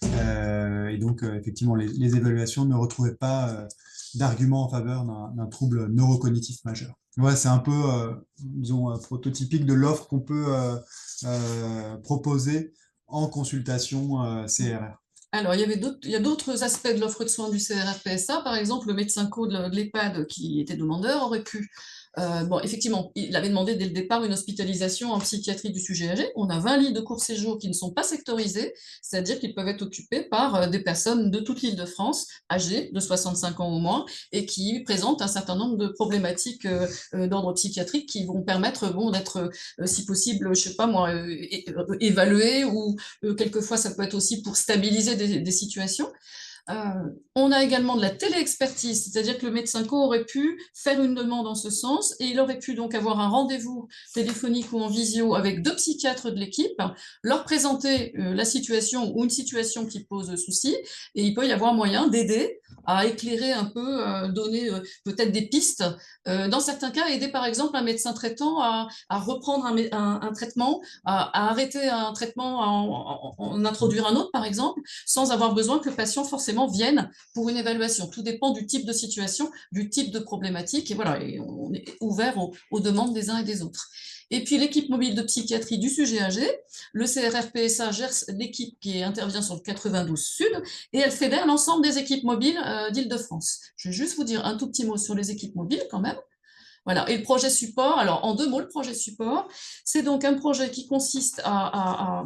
S4: Et donc, effectivement, les évaluations ne retrouvaient pas d'arguments en faveur d'un trouble neurocognitif majeur. Ouais, c'est un peu, disons, prototypique de l'offre qu'on peut proposer en consultation CRR.
S2: Alors, il y a d'autres aspects de l'offre de soins du CRR-PSA. Par exemple, le médecin co de l'EHPAD qui était demandeur aurait pu effectivement, il avait demandé dès le départ une hospitalisation en psychiatrie du sujet âgé. On a 20 lits de court séjour qui ne sont pas sectorisés, c'est-à-dire qu'ils peuvent être occupés par des personnes de toute l'Île-de-France, âgées de 65 ans au moins, et qui présentent un certain nombre de problématiques d'ordre psychiatrique qui vont permettre d'être, si possible, je sais pas moi, évalués, ou quelquefois ça peut être aussi pour stabiliser des situations. On a également de la téléexpertise, c'est-à-dire que le médecin co aurait pu faire une demande en ce sens et il aurait pu donc avoir un rendez-vous téléphonique ou en visio avec 2 psychiatres de l'équipe, leur présenter la situation ou une situation qui pose souci, et il peut y avoir moyen d'aider à éclairer un peu, donner peut-être des pistes, dans certains cas aider par exemple un médecin traitant à reprendre un traitement, à arrêter un traitement, à en introduire un autre par exemple, sans avoir besoin que le patient forcément vienne pour une évaluation. Tout dépend du type de situation, du type de problématique, et voilà, et on est ouvert aux demandes des uns et des autres. Et puis l'équipe mobile de psychiatrie du sujet âgé, le CRR-PSA gère l'équipe qui intervient sur le 92 Sud, et elle fédère l'ensemble des équipes mobiles d'Île-de-France. Je vais juste vous dire un tout petit mot sur les équipes mobiles quand même. Voilà. Et le projet support, alors en 2 mots, le projet support, c'est donc un projet qui consiste à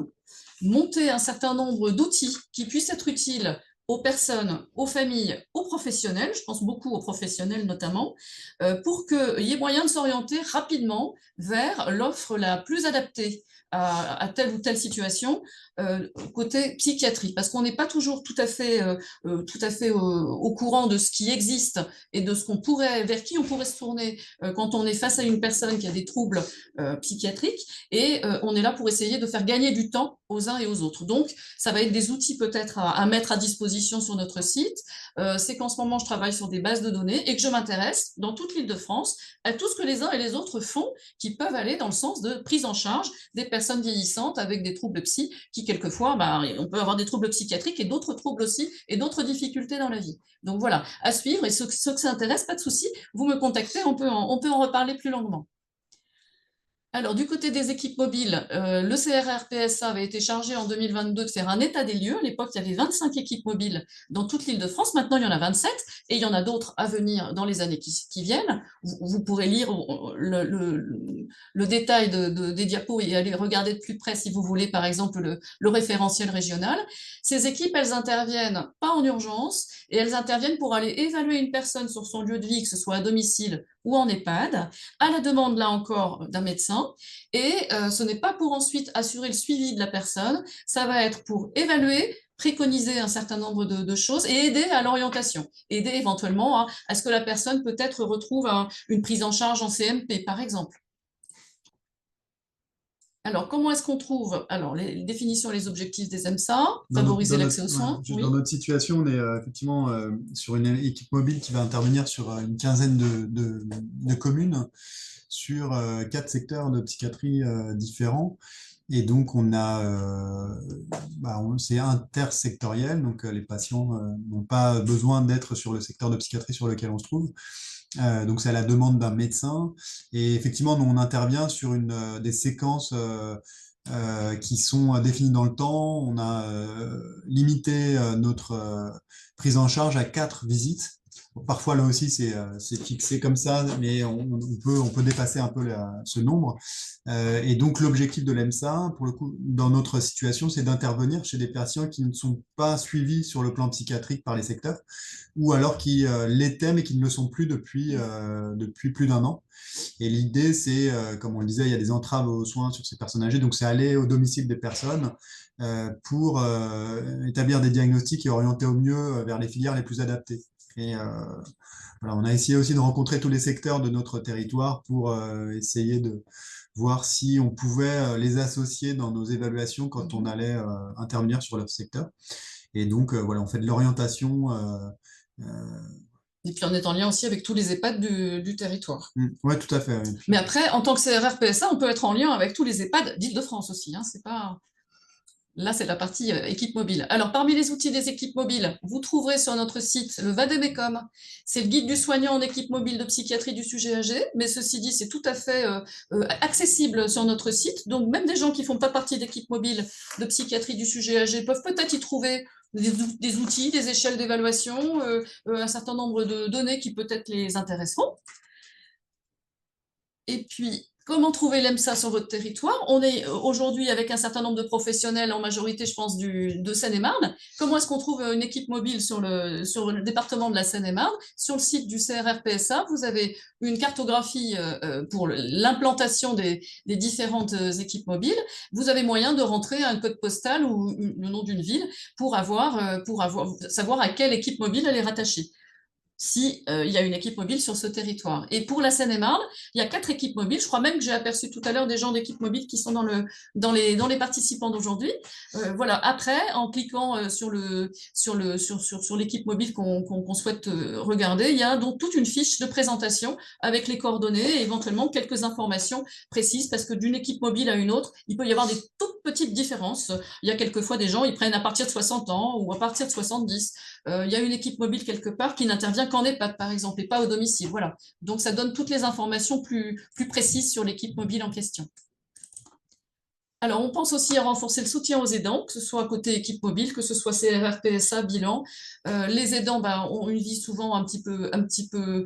S2: monter un certain nombre d'outils qui puissent être utiles aux personnes, aux familles, aux professionnels, je pense beaucoup aux professionnels notamment, pour qu'il y ait moyen de s'orienter rapidement vers l'offre la plus adaptée à telle ou telle situation côté psychiatrie, parce qu'on n'est pas toujours tout à fait au courant de ce qui existe et de ce qu'on pourrait, vers qui on pourrait se tourner quand on est face à une personne qui a des troubles psychiatriques, et on est là pour essayer de faire gagner du temps aux uns et aux autres. Donc, ça va être des outils peut-être à mettre à disposition sur notre site. C'est qu'en ce moment, je travaille sur des bases de données et que je m'intéresse dans toute l'Île-de-France à tout ce que les uns et les autres font qui peuvent aller dans le sens de prise en charge des personnes vieillissantes avec des troubles psy qui, quelquefois, on peut avoir des troubles psychiatriques et d'autres troubles aussi et d'autres difficultés dans la vie. Donc voilà, à suivre, et ceux que ça intéresse, pas de souci, vous me contactez, on peut en reparler plus longuement. Alors, du côté des équipes mobiles, le CRR-PSA avait été chargé en 2022 de faire un état des lieux. À l'époque, il y avait 25 équipes mobiles dans toute l'Île-de-France. Maintenant, il y en a 27 et il y en a d'autres à venir dans les années qui viennent. Vous pourrez lire le détail des diapos et aller regarder de plus près si vous voulez, par exemple, le référentiel régional. Ces équipes, elles interviennent pas en urgence et elles interviennent pour aller évaluer une personne sur son lieu de vie, que ce soit à domicile ou en EHPAD, à la demande, là encore, d'un médecin, besoins. Et ce n'est pas pour ensuite assurer le suivi de la personne, ça va être pour évaluer, préconiser un certain nombre de choses et aider à l'orientation, aider éventuellement à ce que la personne peut-être retrouve une prise en charge en CMP, par exemple. Alors, comment est-ce qu'on trouve les définitions et les objectifs des EMSA, favoriser l'accès aux soins?
S4: Oui. Dans notre situation, on est effectivement sur une équipe mobile qui va intervenir sur une quinzaine de communes, sur 4 secteurs de psychiatrie différents. Et donc, c'est intersectoriel, donc les patients n'ont pas besoin d'être sur le secteur de psychiatrie sur lequel on se trouve. Donc, c'est à la demande d'un médecin. Et effectivement, nous, on intervient sur des séquences qui sont définies dans le temps. On a limité notre prise en charge à 4 visites. Parfois, là aussi, c'est fixé comme ça, mais on peut dépasser un peu ce nombre. Et donc, l'objectif de l'EMSA, pour le coup, dans notre situation, c'est d'intervenir chez des patients qui ne sont pas suivis sur le plan psychiatrique par les secteurs, ou alors qui l'étaient, mais qui ne le sont plus depuis plus d'1 an. Et l'idée, c'est, comme on le disait, il y a des entraves aux soins sur ces personnes âgées, donc c'est aller au domicile des personnes pour établir des diagnostics et orienter au mieux vers les filières les plus adaptées. Et voilà, on a essayé aussi de rencontrer tous les secteurs de notre territoire pour essayer de voir si on pouvait les associer dans nos évaluations quand on allait intervenir sur leur secteur. Et donc, voilà, on fait de l'orientation.
S2: Et puis on est en lien aussi avec tous les EHPAD du territoire.
S4: Oui, tout à fait. Oui.
S2: Mais après, en tant que CRR PSA, on peut être en lien avec tous les EHPAD d'Île-de-France aussi. C'est pas... Là, c'est la partie équipe mobile. Alors, parmi les outils des équipes mobiles, vous trouverez sur notre site le Vademecum. C'est le guide du soignant en équipe mobile de psychiatrie du sujet âgé. Mais ceci dit, c'est tout à fait accessible sur notre site. Donc, même des gens qui ne font pas partie d'équipe mobile de psychiatrie du sujet âgé peuvent peut-être y trouver des outils, des échelles d'évaluation, un certain nombre de données qui peut-être les intéresseront. Et puis, comment trouver l'EMSA sur votre territoire? On est aujourd'hui avec un certain nombre de professionnels, en majorité, je pense, de Seine-et-Marne. Comment est-ce qu'on trouve une équipe mobile sur le département de la Seine-et-Marne? Sur le site du CRR PSA, vous avez une cartographie pour l'implantation des différentes équipes mobiles. Vous avez moyen de rentrer un code postal ou le nom d'une ville pour savoir à quelle équipe mobile elle est rattachée, si il y a une équipe mobile sur ce territoire. Et pour la Seine-et-Marne, il y a 4 équipes mobiles. Je crois même que j'ai aperçu tout à l'heure des gens d'équipes mobiles qui sont dans les participants d'aujourd'hui. Voilà. Après, en cliquant sur l'équipe mobile qu'on souhaite regarder, il y a donc toute une fiche de présentation avec les coordonnées et éventuellement quelques informations précises, parce que d'une équipe mobile à une autre, il peut y avoir des toutes petites différences. Il y a quelquefois des gens, ils prennent à partir de 60 ans ou à partir de 70. Il y a une équipe mobile quelque part qui n'intervient qu'en EHPAD, par exemple, et pas au domicile. Voilà. Donc, ça donne toutes les informations plus précises sur l'équipe mobile en question. Alors, on pense aussi à renforcer le soutien aux aidants, que ce soit côté équipe mobile, que ce soit CRR, PSA, bilan. Les aidants ont une vie souvent un petit peu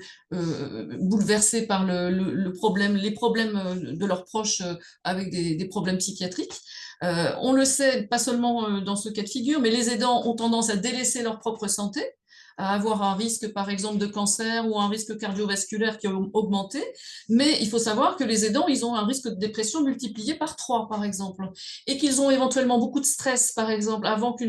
S2: bouleversée par les problèmes de leurs proches avec des problèmes psychiatriques. On le sait, pas seulement dans ce cas de figure, mais les aidants ont tendance à délaisser leur propre santé, à avoir un risque, par exemple, de cancer ou un risque cardiovasculaire qui a augmenté. Mais il faut savoir que les aidants, ils ont un risque de dépression multiplié par 3, par exemple, et qu'ils ont éventuellement beaucoup de stress, par exemple, avant que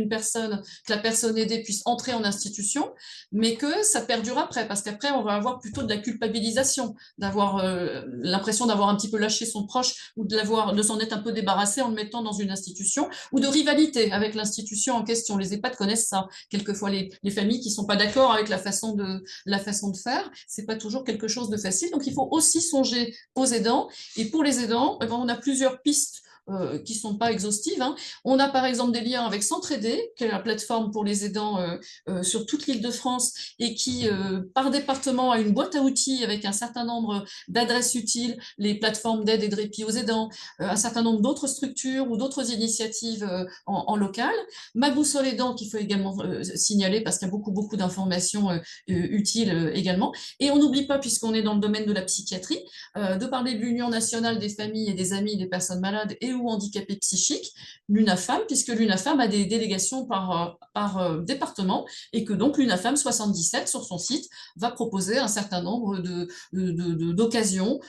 S2: la personne aidée puisse entrer en institution, mais que ça perdure après, parce qu'après, on va avoir plutôt de la culpabilisation, d'avoir l'impression d'avoir un petit peu lâché son proche ou de s'en être un peu débarrassé en le mettant dans une institution, ou de rivalité avec l'institution en question. Les EHPAD connaissent ça. Quelquefois, les familles qui ne sont pas d'accord avec la façon de faire, c'est pas toujours quelque chose de facile. Donc, il faut aussi songer aux aidants. Et pour les aidants, on a plusieurs pistes qui ne sont pas exhaustives. On a par exemple des liens avec S'entraider, qui est la plateforme pour les aidants sur toute l'Île-de-France et qui, par département, a une boîte à outils avec un certain nombre d'adresses utiles, les plateformes d'aide et de répit aux aidants, un certain nombre d'autres structures ou d'autres initiatives en local. Ma boussole aidant, qu'il faut également signaler parce qu'il y a beaucoup d'informations utiles également. Et on n'oublie pas, puisqu'on est dans le domaine de la psychiatrie, de parler de l'Union nationale des familles et des amis des personnes malades et et ou handicapés psychiques, l'UNAFAM, puisque l'UNAFAM a des délégations par département et que donc l'UNAFAM 77 sur son site va proposer un certain nombre d'occasions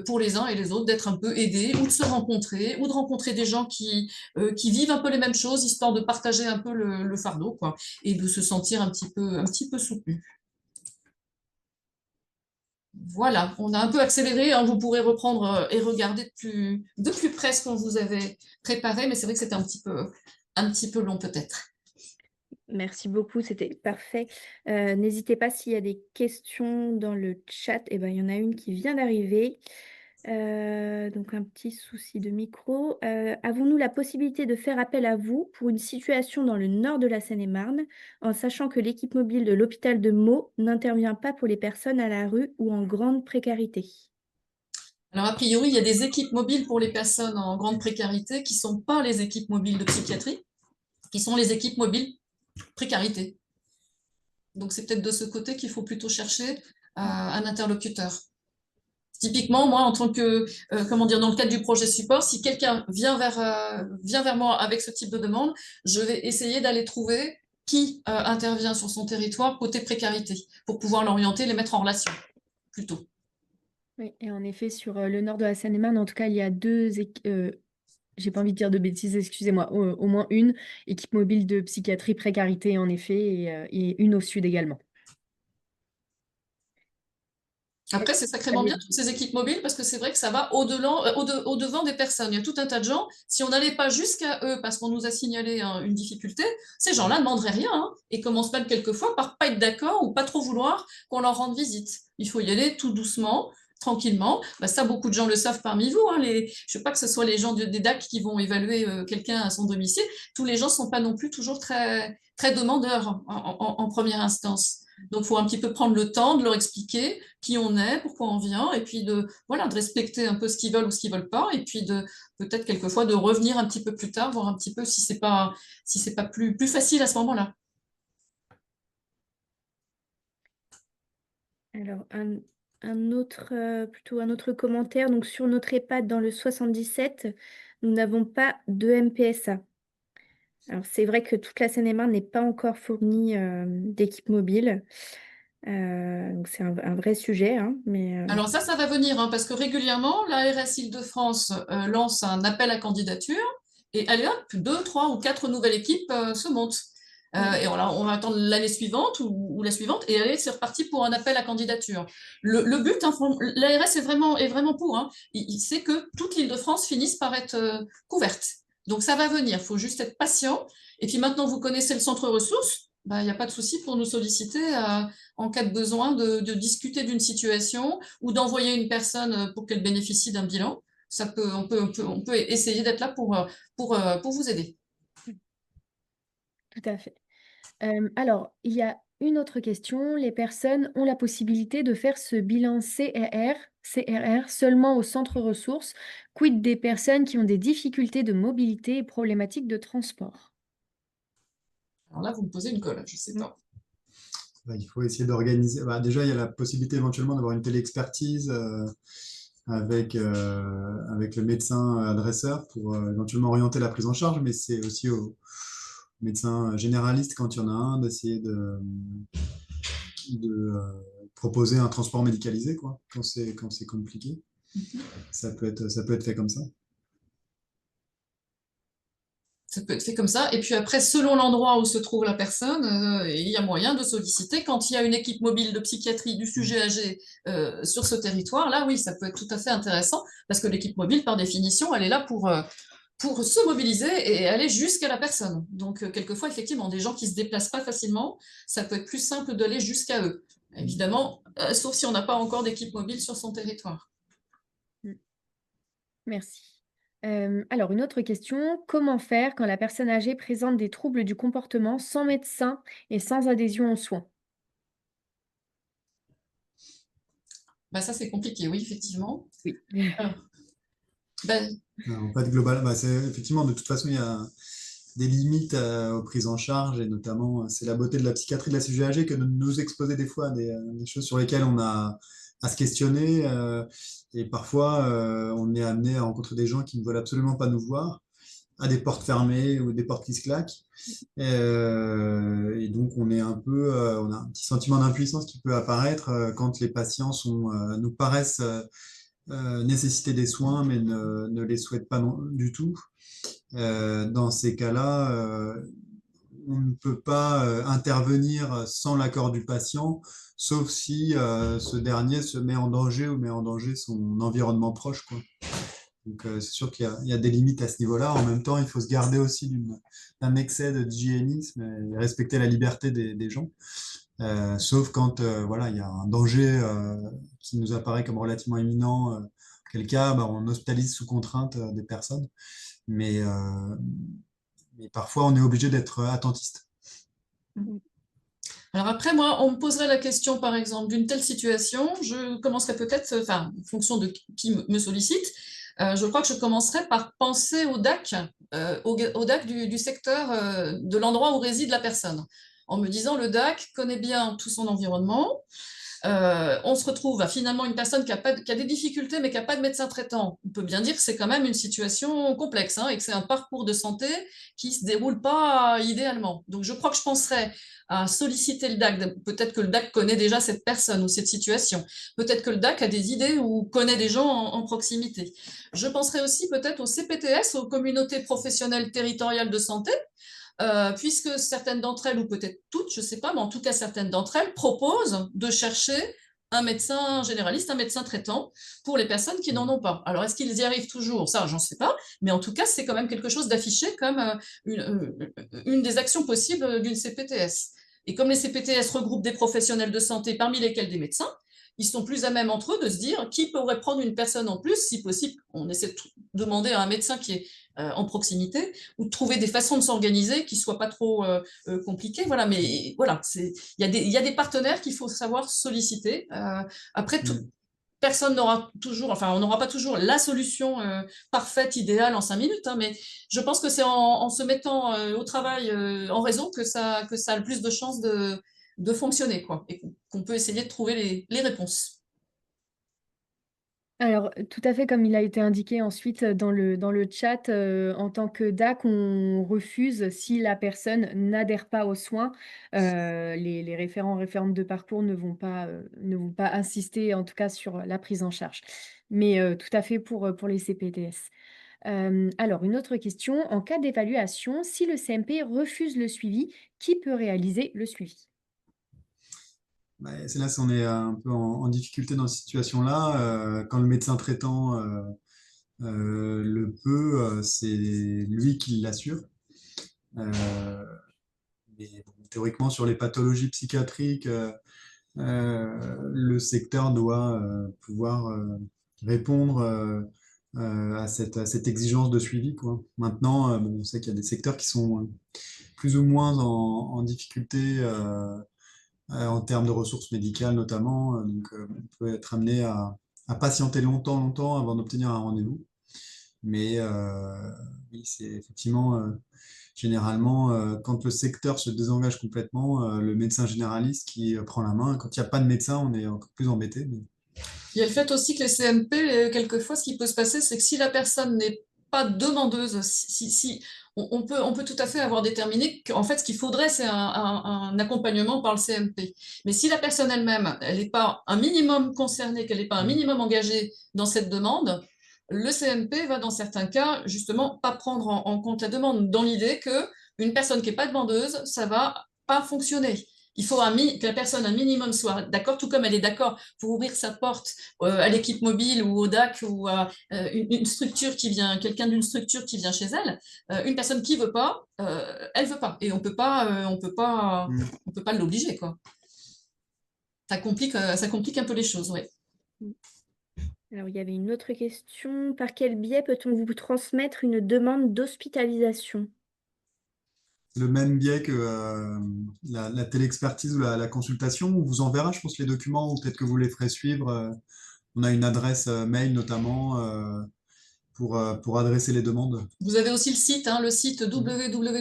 S2: pour les uns et les autres d'être un peu aidés ou de se rencontrer ou de rencontrer des gens qui vivent un peu les mêmes choses, histoire de partager un peu le fardeau, quoi, et de se sentir un petit peu soutenu. Voilà, on a un peu accéléré, hein, vous pourrez reprendre et regarder de plus près ce qu'on vous avait préparé, mais c'est vrai que c'était un petit peu long peut-être.
S1: Merci beaucoup, c'était parfait. N'hésitez pas s'il y a des questions dans le chat. Eh ben, il y en a une qui vient d'arriver. Donc un petit souci de micro. Avons-nous la possibilité de faire appel à vous pour une situation dans le nord de la Seine-et-Marne, en sachant que l'équipe mobile de l'hôpital de Meaux n'intervient pas pour les personnes à la rue ou en grande précarité?
S2: Alors, a priori, il y a des équipes mobiles pour les personnes en grande précarité qui ne sont pas les équipes mobiles de psychiatrie, qui sont les équipes mobiles précarité. Donc, c'est peut-être de ce côté qu'il faut plutôt chercher un interlocuteur. Typiquement, moi, en tant que, comment dire, dans le cadre du projet support, si quelqu'un vient vers moi avec ce type de demande, je vais essayer d'aller trouver qui intervient sur son territoire côté précarité pour pouvoir l'orienter, les mettre en relation plutôt.
S3: Oui, et en effet, sur le nord de la Seine-et-Marne, en tout cas, il y a j'ai pas envie de dire de bêtises, excusez-moi, au moins une équipe mobile de psychiatrie précarité, en effet, et une au sud également.
S2: Après, c'est sacrément bien toutes ces équipes mobiles parce que c'est vrai que ça va au-devant des personnes. Il y a tout un tas de gens. Si on n'allait pas jusqu'à eux parce qu'on nous a signalé une difficulté, ces gens-là ne demanderaient rien, hein, et commencent même quelquefois par pas être d'accord ou pas trop vouloir qu'on leur rende visite. Il faut y aller tout doucement, tranquillement. Bah, ça, beaucoup de gens le savent parmi vous, hein, je ne sais pas que ce soit les gens des DAC qui vont évaluer quelqu'un à son domicile. Tous les gens ne sont pas non plus toujours très, très demandeurs en première instance. Donc, il faut un petit peu prendre le temps de leur expliquer qui on est, pourquoi on vient, et puis de respecter un peu ce qu'ils veulent ou ce qu'ils veulent pas, et puis de peut-être quelquefois de revenir un petit peu plus tard, voir un petit peu si c'est pas plus facile à ce moment-là.
S1: Alors, plutôt un autre commentaire. Donc, sur notre EHPAD dans le 77, nous n'avons pas de MPSA. Alors, c'est vrai que toute la Seine-et-Marne n'est pas encore fournie d'équipe mobile. Donc, c'est un vrai sujet, hein, mais
S2: Alors ça va venir, hein, parce que régulièrement, l'ARS Île-de-France lance un appel à candidature, et allez hop, 2, 3 ou 4 nouvelles équipes se montent. Et on va attendre l'année suivante ou la suivante, et allez, c'est reparti pour un appel à candidature. Le but, hein, l'ARS est vraiment pour, hein. Il sait que toute l'Île-de-France finisse par être couverte. Donc ça va venir, il faut juste être patient. Et puis maintenant, vous connaissez le centre ressources, il n'y a pas de souci pour nous solliciter en cas de besoin de discuter d'une situation ou d'envoyer une personne pour qu'elle bénéficie d'un bilan. On peut essayer d'être là pour vous aider.
S3: Tout à fait. Alors, il y a une autre question. Les personnes ont la possibilité de faire ce bilan CRR seulement au centre ressources. Quid des personnes qui ont des difficultés de mobilité et problématiques de transport?
S2: Alors là, vous me posez une colle, je ne sais pas.
S4: Il faut essayer d'organiser. Déjà, il y a la possibilité éventuellement d'avoir une téléexpertise avec le médecin adresseur pour éventuellement orienter la prise en charge, mais c'est aussi au médecin généraliste, quand il y en a un, d'essayer de proposer un transport médicalisé, quoi, quand c'est compliqué. Ça peut être fait comme ça.
S2: Ça peut être fait comme ça. Et puis après, selon l'endroit où se trouve la personne, il y a moyen de solliciter. Quand il y a une équipe mobile de psychiatrie du sujet âgé sur ce territoire, là, oui, ça peut être tout à fait intéressant parce que l'équipe mobile, par définition, elle est là pour se mobiliser et aller jusqu'à la personne. Donc, quelquefois, effectivement, des gens qui ne se déplacent pas facilement, ça peut être plus simple d'aller jusqu'à eux. Évidemment, sauf si on n'a pas encore d'équipe mobile sur son territoire.
S3: Merci. Alors, une autre question. Comment faire quand la personne âgée présente des troubles du comportement sans médecin et sans adhésion aux soins?
S2: Ça, c'est compliqué, oui, effectivement.
S3: Oui.
S2: Alors,
S4: En fait, global, effectivement, de toute façon, il y a des limites aux prises en charge, et notamment, c'est la beauté de la psychiatrie de la CGAG que de nous exposer des fois à des choses sur lesquelles on a à se questionner. Et parfois, on est amené à rencontrer des gens qui ne veulent absolument pas nous voir, à des portes fermées ou des portes qui se claquent. Et donc, on a un petit sentiment d'impuissance qui peut apparaître quand les patients nous paraissent nécessiter des soins, mais ne les souhaitent pas du tout. Dans ces cas-là, on ne peut pas intervenir sans l'accord du patient, sauf si ce dernier se met en danger ou met en danger son environnement proche, quoi. Donc, c'est sûr qu'il y a des limites à ce niveau-là. En même temps, il faut se garder aussi d'un excès d'hygiénisme et respecter la liberté des gens. Sauf quand voilà, il y a un danger qui nous apparaît comme relativement imminent, auquel cas bah, on hospitalise sous contrainte des personnes. Mais, euh, mais parfois, on est obligé d'être attentiste.
S2: Alors après, moi, on me poserait la question, par exemple, d'une telle situation, je commencerais peut-être, enfin, en fonction de qui me sollicite, je crois que je commencerai par penser au DAC, au DAC du secteur, de l'endroit où réside la personne, en me disant le DAC connaît bien tout son environnement. On se retrouve à finalement une personne qui a des difficultés mais qui n'a pas de médecin traitant. On peut bien dire que c'est quand même une situation complexe et que c'est un parcours de santé qui ne se déroule pas idéalement. Donc je crois que je penserais à solliciter le DAC. Peut-être que le DAC connaît déjà cette personne ou cette situation. Peut-être que le DAC a des idées ou connaît des gens en proximité. Je penserais aussi peut-être au CPTS, aux communautés professionnelles territoriales de santé, puisque certaines d'entre elles, ou peut-être toutes, je ne sais pas, mais en tout cas certaines d'entre elles, proposent de chercher un médecin généraliste, un médecin traitant pour les personnes qui n'en ont pas. Alors, est-ce qu'ils y arrivent toujours? Ça, j'en sais pas, mais en tout cas, c'est quand même quelque chose d'affiché comme une des actions possibles d'une CPTS. Et comme les CPTS regroupent des professionnels de santé, parmi lesquels des médecins, ils sont plus à même entre eux de se dire qui pourrait prendre une personne en plus, si possible. On essaie de demander à un médecin qui est en proximité, ou de trouver des façons de s'organiser qui ne soient pas trop compliquées. Voilà, mais voilà, il y a des partenaires qu'il faut savoir solliciter. Après, personne n'aura toujours, enfin, on n'aura pas toujours la solution parfaite, idéale en 5 minutes, mais je pense que c'est en se mettant au travail en réseau que ça a le plus de chances de fonctionner, quoi, et qu'on peut essayer de trouver les réponses.
S3: Alors, tout à fait comme il a été indiqué ensuite dans le chat, en tant que DAC, on refuse si la personne n'adhère pas aux soins. Les référents, référentes de parcours ne vont pas insister, en tout cas, sur la prise en charge. Mais tout à fait pour les CPTS. Alors, une autre question. En cas d'évaluation, si le CMP refuse le suivi, qui peut réaliser le suivi?
S4: C'est là qu'on est un peu en difficulté dans cette situation-là. Quand le médecin traitant le peut, c'est lui qui l'assure. Mais bon, théoriquement, sur les pathologies psychiatriques, le secteur doit pouvoir répondre à cette exigence de suivi, quoi. Maintenant, bon, on sait qu'il y a des secteurs qui sont plus ou moins en difficulté en termes de ressources médicales notamment. Donc, on peut être amené à patienter longtemps avant d'obtenir un rendez-vous. Mais oui, c'est effectivement généralement quand le secteur se désengage complètement, le médecin généraliste qui prend la main. Quand il n'y a pas de médecin, on est encore plus embêté.
S2: Il y a le fait aussi que les CMP, quelquefois, ce qui peut se passer, c'est que si la personne n'est pas demandeuse, on peut tout à fait avoir déterminé qu'en fait, ce qu'il faudrait, c'est un accompagnement par le CMP. Mais si la personne elle-même, elle n'est pas un minimum concernée, qu'elle n'est pas un minimum engagée dans cette demande, le CMP va, dans certains cas, justement, pas prendre en compte la demande, dans l'idée qu'une personne qui n'est pas demandeuse, ça va pas fonctionner. Il faut que la personne, un minimum, soit d'accord, tout comme elle est d'accord pour ouvrir sa porte à l'équipe mobile ou au DAC ou à une structure qui vient, quelqu'un d'une structure qui vient chez elle. Une personne qui veut pas, elle veut pas, et on peut pas l'obliger, quoi. Ça complique un peu les choses, ouais.
S1: Alors, il y avait une autre question. Par quel biais peut-on vous transmettre une demande d'hospitalisation?
S4: C'est le même biais que la télé-expertise ou la consultation. On vous enverra, je pense, les documents ou peut-être que vous les ferez suivre. On a une adresse mail notamment pour adresser les demandes.
S2: Vous avez aussi le site www.crrpsa.fr.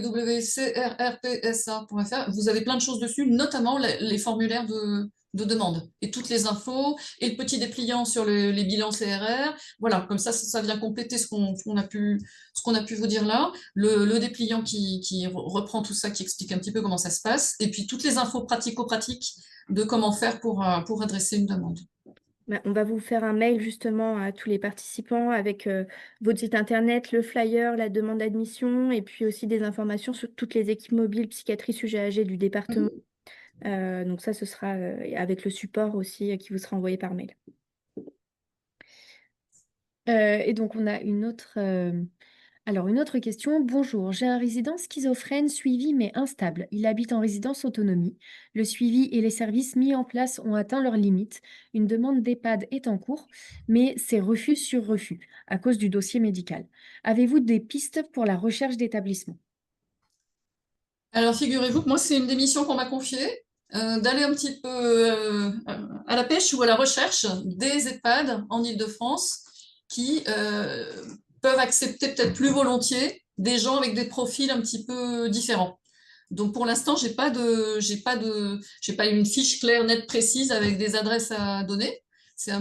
S2: Vous avez plein de choses dessus, notamment les formulaires de demande et toutes les infos et le petit dépliant sur les bilans CRR. Voilà, comme ça vient compléter ce qu'on a pu vous dire là. Le dépliant qui reprend tout ça, qui explique un petit peu comment ça se passe et puis toutes les infos pratico-pratiques de comment faire pour adresser une demande.
S1: On va vous faire un mail justement à tous les participants avec votre site internet, le flyer, la demande d'admission et puis aussi des informations sur toutes les équipes mobiles psychiatrie sujet âgé du département. Donc ça, ce sera avec le support aussi qui vous sera envoyé par mail.
S3: Et donc, on a une autre question. Bonjour, j'ai un résident schizophrène suivi mais instable. Il habite en résidence autonomie. Le suivi et les services mis en place ont atteint leurs limites. Une demande d'EHPAD est en cours, mais c'est refus sur refus à cause du dossier médical. Avez-vous des pistes pour la recherche d'établissement?
S2: Alors, figurez-vous que moi, c'est une des missions qu'on m'a confiée, d'aller un petit peu à la pêche ou à la recherche des EHPAD en Île-de-France qui peuvent accepter peut-être plus volontiers des gens avec des profils un petit peu différents. Donc, pour l'instant, j'ai pas une fiche claire, nette, précise avec des adresses à donner. Ça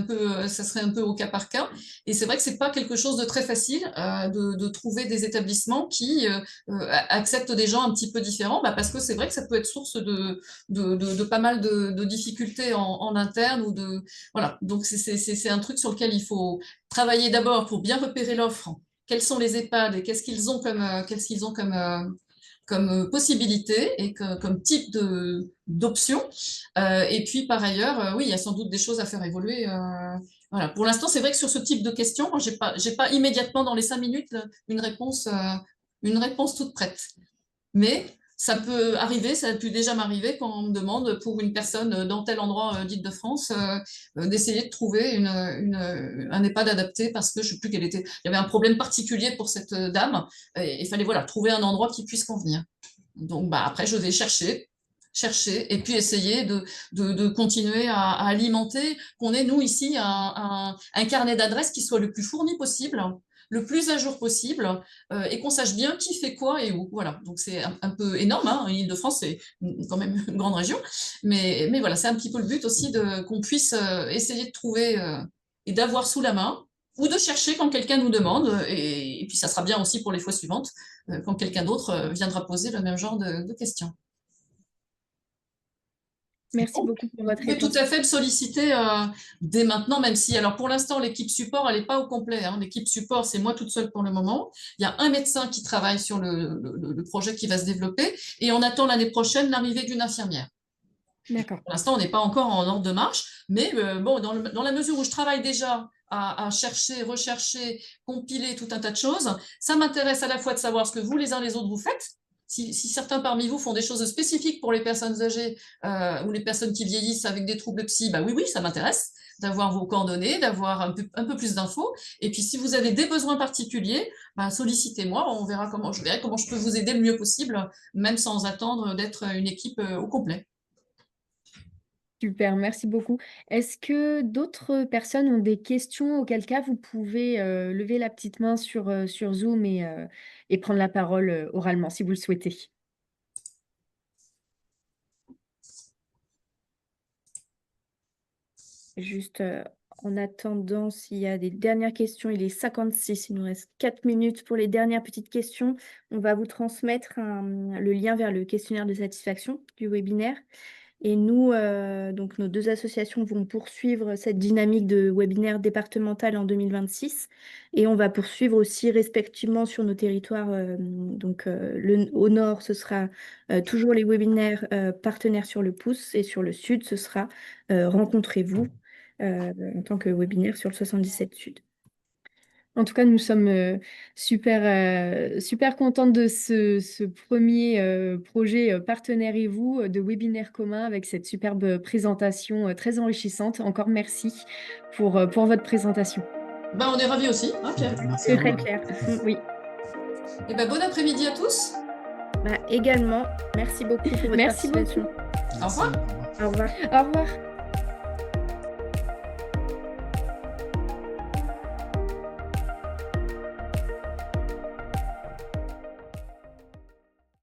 S2: serait un peu au cas par cas. Et c'est vrai que c'est pas quelque chose de très facile de trouver des établissements qui acceptent des gens un petit peu différents, parce que c'est vrai que ça peut être source de pas mal de difficultés en interne voilà. Donc c'est un truc sur lequel il faut travailler d'abord pour bien repérer l'offre. Quels sont les EHPAD et qu'est-ce qu'ils ont comme possibilité et comme type d'option. Et puis, par ailleurs, oui, il y a sans doute des choses à faire évoluer. Voilà. Pour l'instant, c'est vrai que sur ce type de questions, je n'ai pas immédiatement dans les 5 minutes une réponse toute prête. Mais ça peut arriver, ça a pu déjà m'arriver quand on me demande pour une personne dans tel endroit d'Île-de-France d'essayer de trouver un EHPAD adapté parce que je ne sais plus quel était. Il y avait un problème particulier pour cette dame et il fallait trouver un endroit qui puisse convenir. Donc après, je vais chercher et puis essayer de continuer à alimenter, qu'on ait, nous, ici, un carnet d'adresses qui soit le plus fourni possible, le plus à jour possible, et qu'on sache bien qui fait quoi et où. Voilà. Donc, c'est un peu énorme, hein. Île-de-France, c'est quand même une grande région. Mais voilà, c'est un petit peu le but aussi qu'on puisse essayer de trouver et d'avoir sous la main, ou de chercher quand quelqu'un nous demande, et puis ça sera bien aussi pour les fois suivantes, quand quelqu'un d'autre viendra poser le même genre de questions.
S3: Merci beaucoup pour votre
S2: Vous pouvez
S3: réponse.
S2: tout à fait le solliciter dès maintenant, même si, alors pour l'instant, l'équipe support, elle n'est pas au complet. Hein. L'équipe support, c'est moi toute seule pour le moment. Il y a un médecin qui travaille sur le projet qui va se développer et on attend l'année prochaine l'arrivée d'une infirmière.
S3: D'accord.
S2: Pour l'instant, on n'est pas encore en ordre de marche, mais bon, dans la mesure où je travaille déjà à chercher, rechercher, compiler tout un tas de choses, ça m'intéresse à la fois de savoir ce que vous, les uns les autres, vous faites. Si certains parmi vous font des choses spécifiques pour les personnes âgées ou les personnes qui vieillissent avec des troubles psy, oui, ça m'intéresse d'avoir vos coordonnées, d'avoir un peu plus d'infos. Et puis, si vous avez des besoins particuliers, sollicitez-moi, je verrai comment je peux vous aider le mieux possible, même sans attendre d'être une équipe au complet.
S3: Super, merci beaucoup. Est-ce que d'autres personnes ont des questions, auquel cas vous pouvez lever la petite main sur Zoom et prendre la parole oralement si vous le souhaitez.
S1: Juste en attendant, s'il y a des dernières questions, il est 56, il nous reste 4 minutes pour les dernières petites questions. On va vous transmettre le lien vers le questionnaire de satisfaction du webinaire. Et nous, donc nos 2 associations vont poursuivre cette dynamique de webinaire départemental en 2026. Et on va poursuivre aussi respectivement sur nos territoires. Au nord, ce sera toujours les webinaires partenaires sur le pouce. Et sur le sud, ce sera Rencontrez-vous en tant que webinaire sur le 77 Sud.
S3: En tout cas, nous sommes super contentes de ce premier projet Partenaire et vous de webinaire commun avec cette superbe présentation très enrichissante. Encore merci pour votre présentation.
S2: On est ravis aussi, hein, Pierre.
S1: C'est très clair. Oui.
S2: Et bon après-midi à tous.
S1: Également, merci beaucoup pour votre participation.
S2: Au revoir.
S1: Au revoir.
S3: Au revoir.